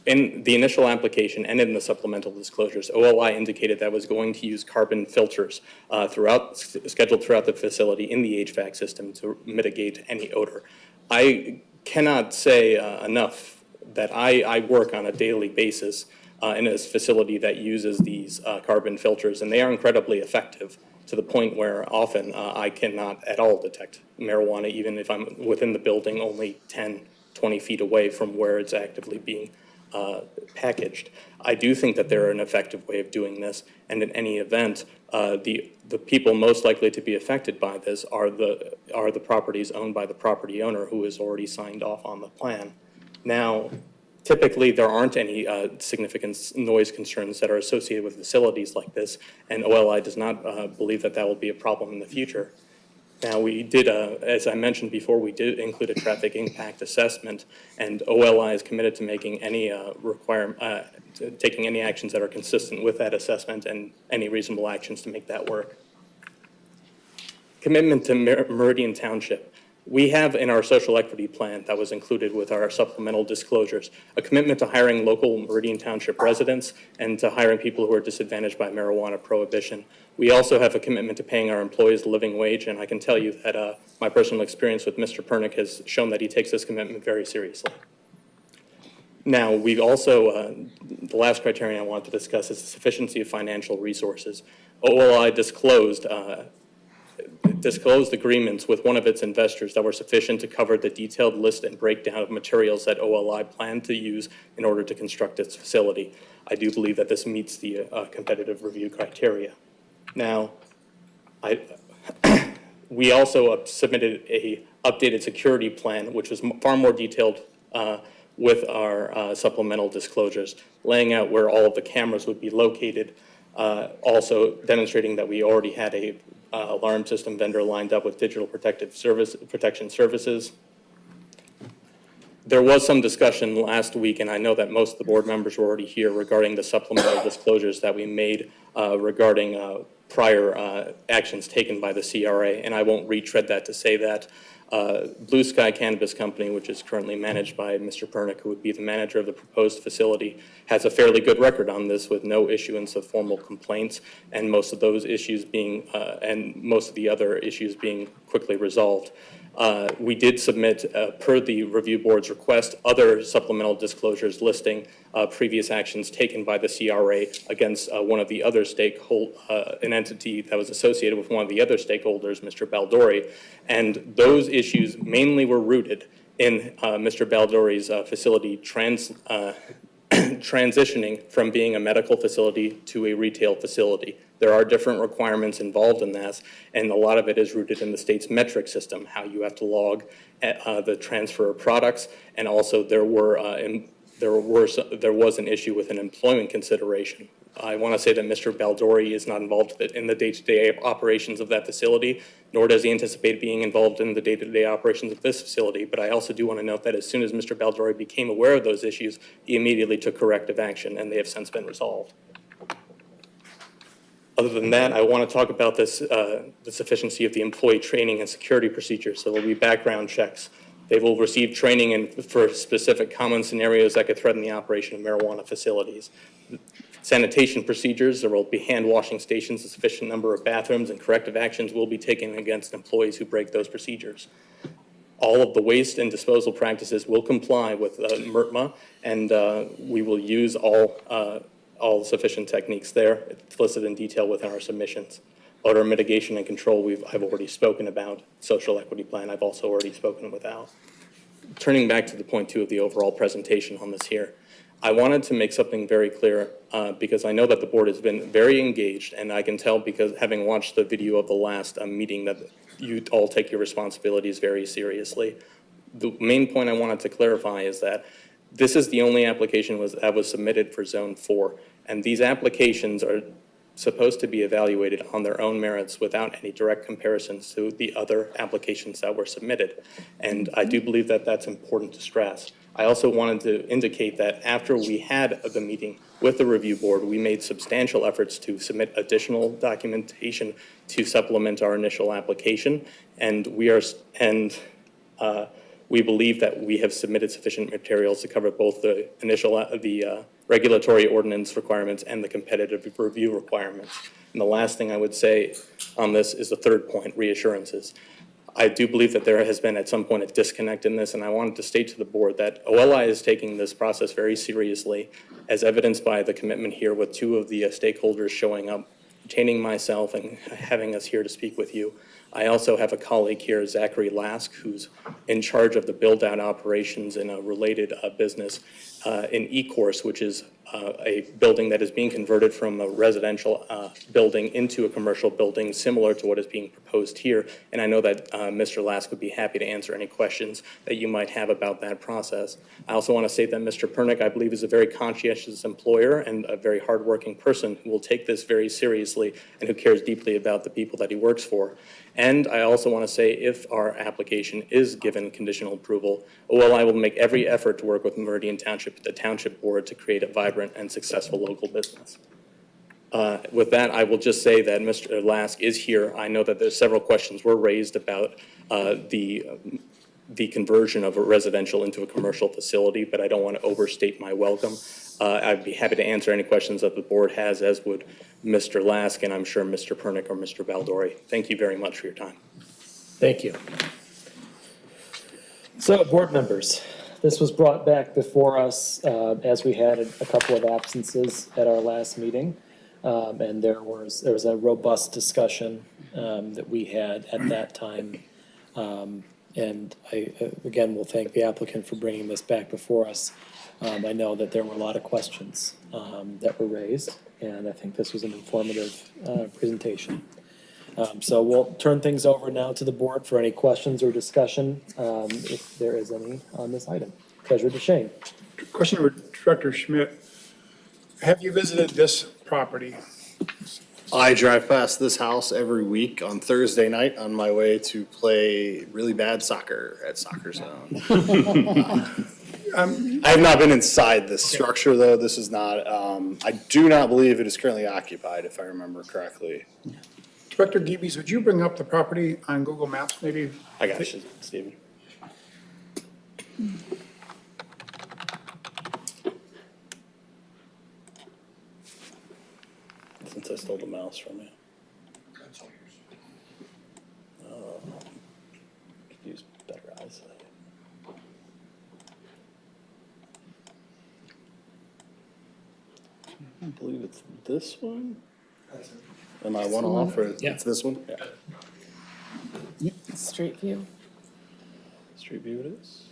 in the initial application and in the supplemental disclosures, OLI indicated that it was going to use carbon filters scheduled throughout the facility in the HVAC system to mitigate any odor. I cannot say enough that I work on a daily basis in a facility that uses these carbon filters, and they are incredibly effective to the point where often I cannot at all detect marijuana, even if I'm within the building only 10, 20 feet away from where it's actively being packaged. I do think that they're an effective way of doing this, and in any event, the people most likely to be affected by this are the properties owned by the property owner who has already signed off on the plan. Now, typically, there aren't any significant noise concerns that are associated with facilities like this, and OLI does not believe that that will be a problem in the future. Now, we did, as I mentioned before, we did include a traffic impact assessment, and OLI is committed to making any taking any actions that are consistent with that assessment and any reasonable actions to make that work. Commitment to Meridian Township. We have in our social equity plan that was included with our supplemental disclosures, a commitment to hiring local Meridian Township residents and to hiring people who are disadvantaged by marijuana prohibition. We also have a commitment to paying our employees a living wage, and I can tell you that my personal experience with Mr. Pernick has shown that he takes this commitment very seriously. Now, we've also, the last criterion I want to discuss is the sufficiency of financial resources. OLI disclosed agreements with one of its investors that were sufficient to cover the detailed list and breakdown of materials that OLI planned to use in order to construct its facility. I do believe that this meets the competitive review criteria. Now, we also submitted a updated security plan, which was far more detailed with our supplemental disclosures, laying out where all of the cameras would be located, also demonstrating that we already had a alarm system vendor lined up with digital protection services. There was some discussion last week, and I know that most of the board members were already here regarding the supplemental disclosures that we made regarding prior actions taken by the CRA, and I won't retread that to say that. Blue Sky Cannabis Company, which is currently managed by Mr. Pernick, who would be the manager of the proposed facility, has a fairly good record on this with no issuance of formal complaints, and most of those issues being, and most of the other issues being quickly resolved. We did submit, per the review board's request, other supplemental disclosures listing previous actions taken by the CRA against one of the other an entity that was associated with one of the other stakeholders, Mr. Baldori. And those issues mainly were rooted in Mr. Baldori's facility transitioning from being a medical facility to a retail facility. There are different requirements involved in that, and a lot of it is rooted in the state's metric system, how you have to log the transfer of products, and also there was an issue with an employment consideration. I want to say that Mr. Baldori is not involved in the day-to-day operations of that facility, nor does he anticipate being involved in the day-to-day operations of this facility. But I also do want to note that as soon as Mr. Baldori became aware of those issues, he immediately took corrective action, and they have since been resolved. Other than that, I want to talk about the sufficiency of the employee training and security procedures. So there will be background checks. They will receive training for specific common scenarios that could threaten the operation of marijuana facilities. Sanitation procedures, there will be hand washing stations, a sufficient number of bathrooms, and corrective actions will be taken against employees who break those procedures. All of the waste and disposal practices will comply with MRTMA, and we will use all sufficient techniques there. It's listed in detail within our submissions. Odor mitigation and control, I've already spoken about. Social equity plan, I've also already spoken about. Turning back to the point 2 of the overall presentation on this here, I wanted to make something very clear because I know that the board has been very engaged, and I can tell because having watched the video of the last meeting that you all take your responsibilities very seriously. The main point I wanted to clarify is that this is the only application that was submitted for Zone 4, and these applications are supposed to be evaluated on their own merits without any direct comparisons to the other applications that were submitted. And I do believe that that's important to stress. I also wanted to indicate that after we had the meeting with the review board, we made substantial efforts to submit additional documentation to supplement our initial application, and we believe that we have submitted sufficient materials to cover both the regulatory ordinance requirements and the competitive review requirements. And the last thing I would say on this is the third point, reassurances. I do believe that there has been at some point a disconnect in this, and I wanted to state to the board that OLI is taking this process very seriously, as evidenced by the commitment here with 2 of the stakeholders showing up, retaining myself and having us here to speak with you. I also have a colleague here, Zachary Lask, who's in charge of the build-out operations in a related business in eCourse, which is a building that is being converted from a residential building into a commercial building similar to what is being proposed here. And I know that Mr. Lask would be happy to answer any questions that you might have about that process. I also want to state that Mr. Pernick, I believe, is a very conscientious employer and a very hardworking person who will take this very seriously and who cares deeply about the people that he works for. And I also want to say if our application is given conditional approval, OLI will make every effort to work with Meridian Township, the Township Board, to create a vibrant and successful local business. With that, I will just say that Mr. Lask is here. I know that there's several questions were raised about the conversion of a residential into a commercial facility, but I don't want to overstate my welcome. I'd be happy to answer any questions that the board has, as would Mr. Lask, and I'm sure Mr. Pernick or Mr. Baldori. Thank you very much for your time. Thank you. So, board members, this was brought back before us as we had a couple of absences at our last meeting. And there was a robust discussion that we had at that time. And I, again, will thank the applicant for bringing this back before us. I know that there were a lot of questions that were raised, and I think this was an informative presentation. So we'll turn things over now to the board for any questions or discussion, if there is any on this item. Treasurer DeShane. Question for Director Schmidt. Have you visited this property? I drive past this house every week on Thursday night on my way to play really bad soccer at Soccer Zone. I have not been inside this structure, though. This is not, I do not believe it is currently occupied, if I remember correctly. Director Geebies, would you bring up the property on Google Maps, maybe? I got you, Stephen. Since I stole the mouse from you. Could use better eyesight. I believe it's this one? Am I one off, or Yeah. it's this one? Yeah. Street view. Street view it is.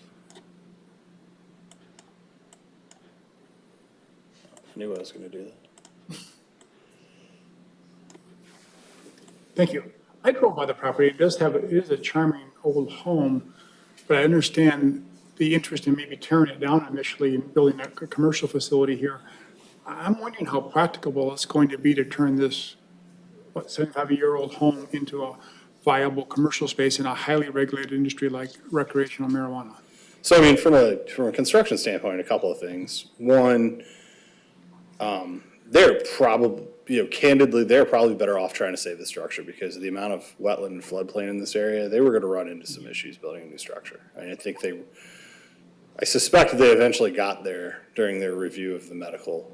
I knew I was gonna do that. Thank you. I drove by the property. It is a charming old home, but I understand the interest in maybe tearing it down initially and building a commercial facility here. I'm wondering how practicable it's going to be to turn this, 75-year-old home into a viable commercial space in a highly regulated industry like recreational marijuana. So, I mean, from a construction standpoint, a couple of things. One, they're probably, candidly, they're probably better off trying to save the structure because of the amount of wetland and floodplain in this area. They were gonna run into some issues building a new structure. I suspect they eventually got there during their review of the medical,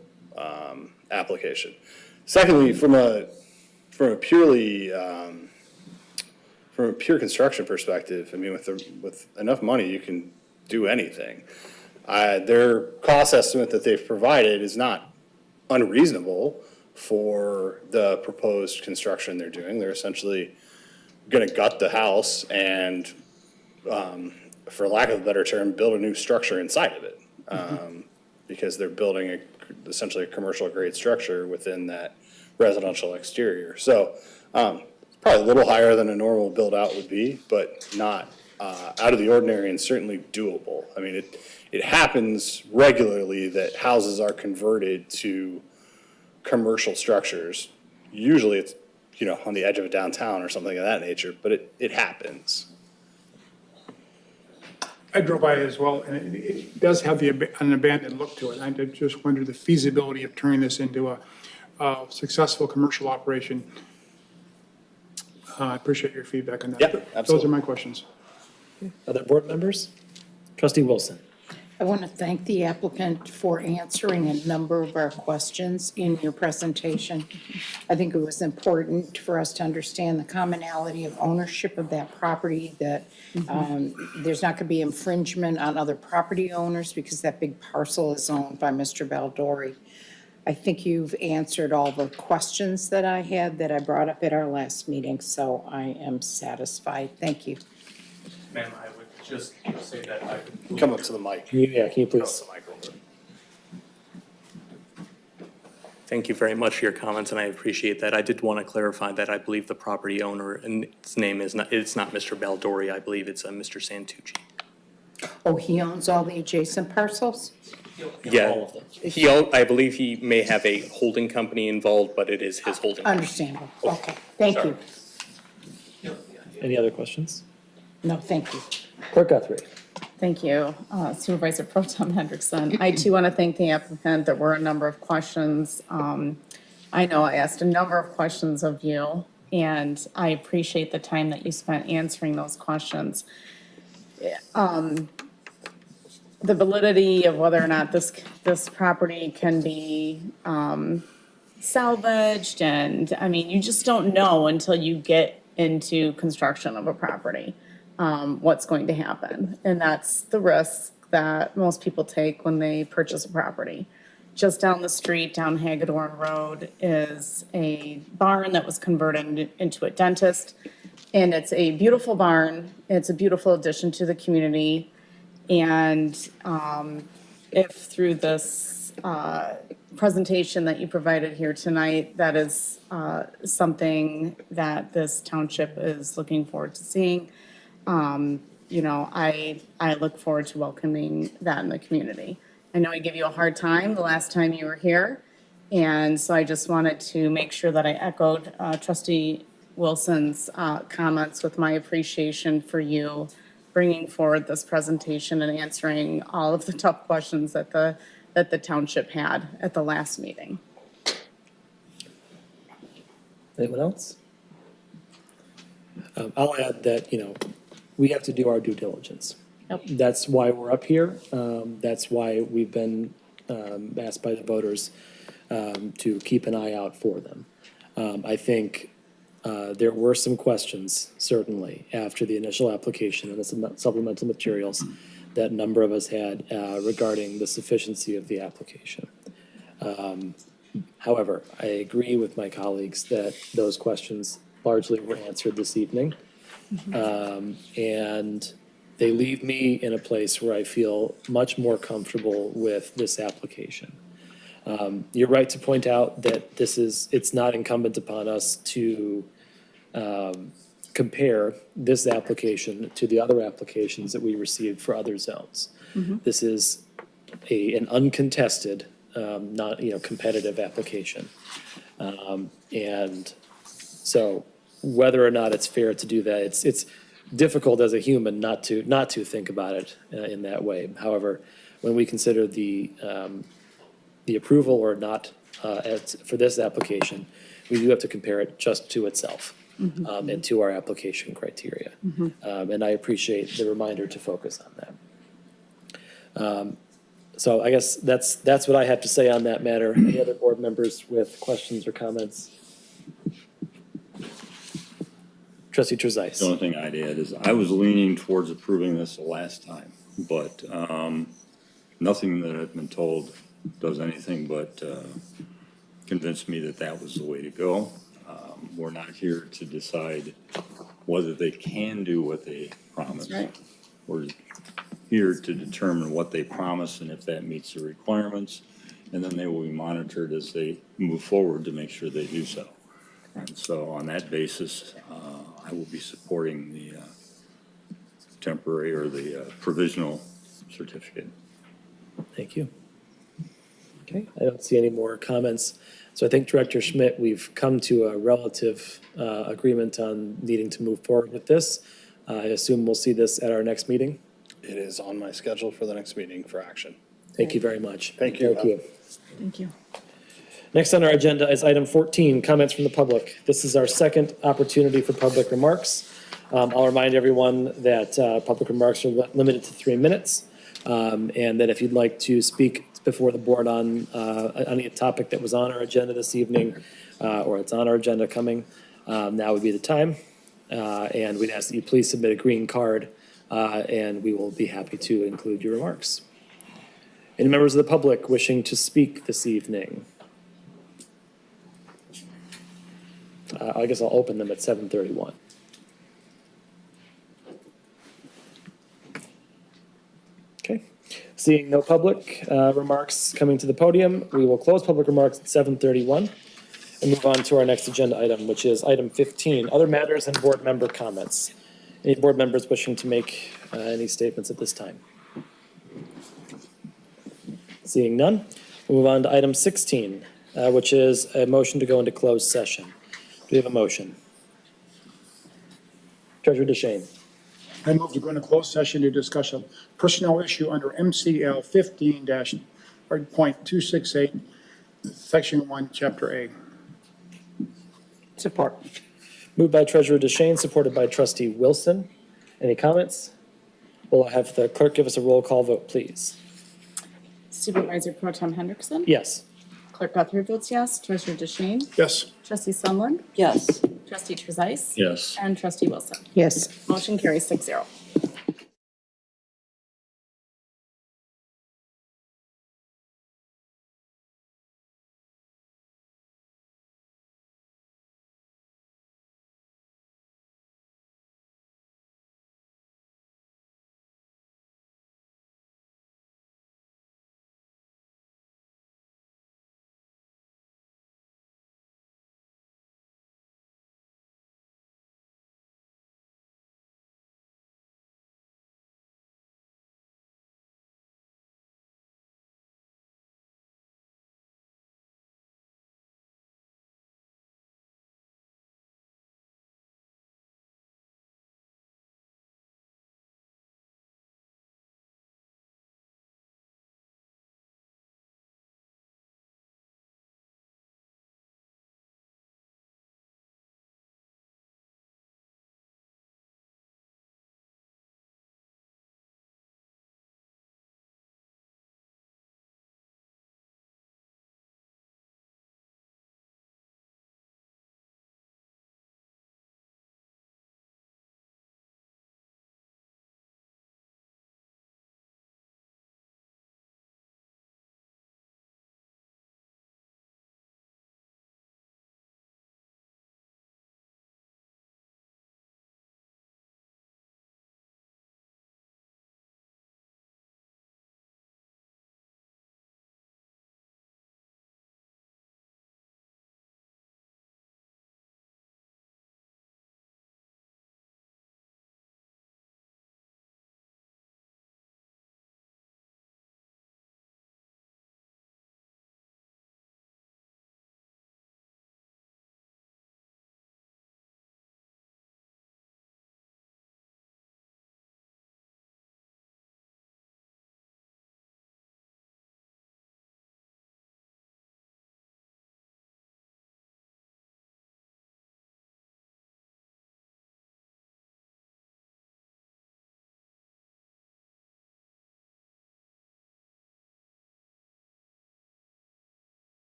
application. Secondly, from a pure construction perspective, I mean, with enough money, you can do anything. Their cost estimate that they've provided is not unreasonable for the proposed construction they're doing. They're essentially gonna gut the house and, for lack of a better term, build a new structure inside of it. Because they're building essentially a commercial grade structure within that residential exterior. So, probably a little higher than a normal build out would be, but not, out of the ordinary and certainly doable. I mean, it happens regularly that houses are converted to commercial structures. Usually it's, on the edge of a downtown or something of that nature, but it happens. I drove by it as well, and it does have an abandoned look to it. I did just wonder the feasibility of turning this into a successful commercial operation. I appreciate your feedback on that. Yeah, Those absolutely. are my questions. Other board members? Trustee Wilson. I want to thank the applicant for answering a number of our questions in your presentation. I think it was important for us to understand the commonality of ownership of that property, that there's not going to be infringement on other property owners because that big parcel is owned by Mr. Baldori. I think you've answered all the questions that I had that I brought up at our last meeting, so I am satisfied. Thank you. Ma'am, I would just say that I Come up to the mic. Can you please? thank you very much for your comments, and I appreciate that. I did want to clarify that I believe the property owner, and his name is not, it's not Mr. Baldori, I believe it's Mr. Santucci. Oh, he owns all the adjacent parcels? Yeah, All of them. I believe he may have a holding company involved, but it is his holding. Understandable. Okay, thank you. Any other questions? No, thank you. Clerk Guthrie. Thank you, Supervisor Pro Tem Hendrickson. I too want to thank the applicant. There were a number of questions. I know I asked a number of questions of you, and I appreciate the time that you spent answering those questions. The validity of whether or not this property can be salvaged, and, I mean, you just don't know until you get into construction of a property, what's going to happen. And that's the risk that most people take when they purchase a property. Just down the street, down Hagedorn Road, is a barn that was converted into a dentist. And it's a beautiful barn. It's a beautiful addition to the community. And if through this presentation that you provided here tonight, that is something that this township is looking forward to seeing, I look forward to welcoming that in the community. I know I gave you a hard time the last time you were here, and so I just wanted to make sure that I echoed Trustee Wilson's comments with my appreciation for you bringing forward this presentation and answering all of the tough questions that the township had at the last meeting. Anyone else? I'll add that, we have to do our due diligence. That's why we're up here. That's why we've been asked by the voters to keep an eye out for them. I think there were some questions, certainly, after the initial application and the supplemental materials that a number of us had regarding the sufficiency of the application. However, I agree with my colleagues that those questions largely were answered this evening. And they leave me in a place where I feel much more comfortable with this application. You're right to point out that it's not incumbent upon us to compare this application to the other applications that we received for other zones. This is an uncontested, not, competitive application. And so whether or not it's fair to do that, it's difficult as a human not to think about it in that way. However, when we consider the approval or not for this application, we do have to compare it just to itself and to our application criteria. And I appreciate the reminder to focus on that. So I guess that's what I have to say on that matter. Any other board members with questions or comments? Trustee Trezise. The only thing I'd add is I was leaning towards approving this the last time, but nothing that I've been told does anything but convince me that that was the way to go. We're not here to decide whether they can do what they promise. That's right. We're here to determine what they promise and if that meets the requirements, and then they will be monitored as they move forward to make sure they do so. And so on that basis, I will be supporting the temporary or the provisional certificate. Thank you. Okay, I don't see any more comments. So I think Director Schmidt, we've come to a relative agreement on needing to move forward with this. I assume we'll see this at our next meeting. It is on my schedule for the next meeting for action. Thank you very much. Thank you. Thank you. Thank you. Next on our agenda is item 14, comments from the public. This is our second opportunity for public remarks. I'll remind everyone that public remarks are limited to 3 minutes, and that if you'd like to speak before the board on any topic that was on our agenda this evening, or it's on our agenda coming, now would be the time. And we'd ask that you please submit a green card, and we will be happy to include your remarks. Any members of the public wishing to speak this evening? I guess I'll open them at 7:31. Okay, seeing no public remarks coming to the podium, we will close public remarks at 7:31 and move on to our next agenda item, which is item 15, other matters and board member comments. Any board members wishing to make any statements at this time? Seeing none, we'll move on to item 16, which is a motion to go into closed session. Do we have a motion? Treasurer DeShane. I move to go into closed session to discuss a personnel issue under MCL 15-.268, Section 1, Chapter A. Support. Moved by Treasurer DeShane, supported by Trustee Wilson. Any comments? We'll have the clerk give us a roll call vote, please. Supervisor Pro Tem Hendrickson? Yes. Clerk Guthrie votes yes. Treasurer DeShane? Yes. Trustee Sunland? Yes. Trustee Trezise? Yes. And Trustee Wilson? Yes. Motion carries 6-0.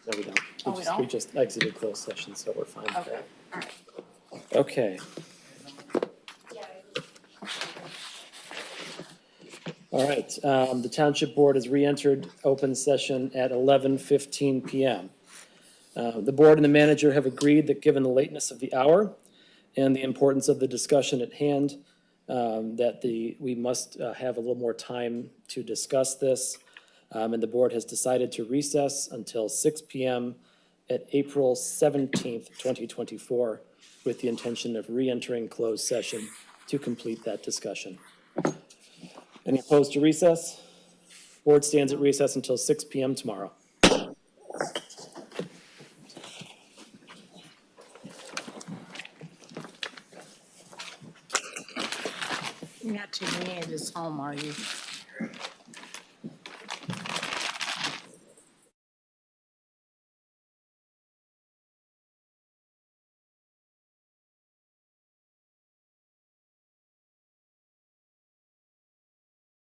No, we don't. Oh, we We don't? just exited closed session, so we're fine. Okay, all right. Okay. All right, the Township Board has re-entered open session at 11:15 PM. The board and the manager have agreed that given the lateness of the hour and the importance of the discussion at hand, we must have a little more time to discuss this. And the board has decided to recess until 6 PM at April 17th, 2024, with the intention of re-entering closed session to complete that discussion. Any opposed to recess? Board stands at recess until 6 PM tomorrow. You're not taking me at his home, are you?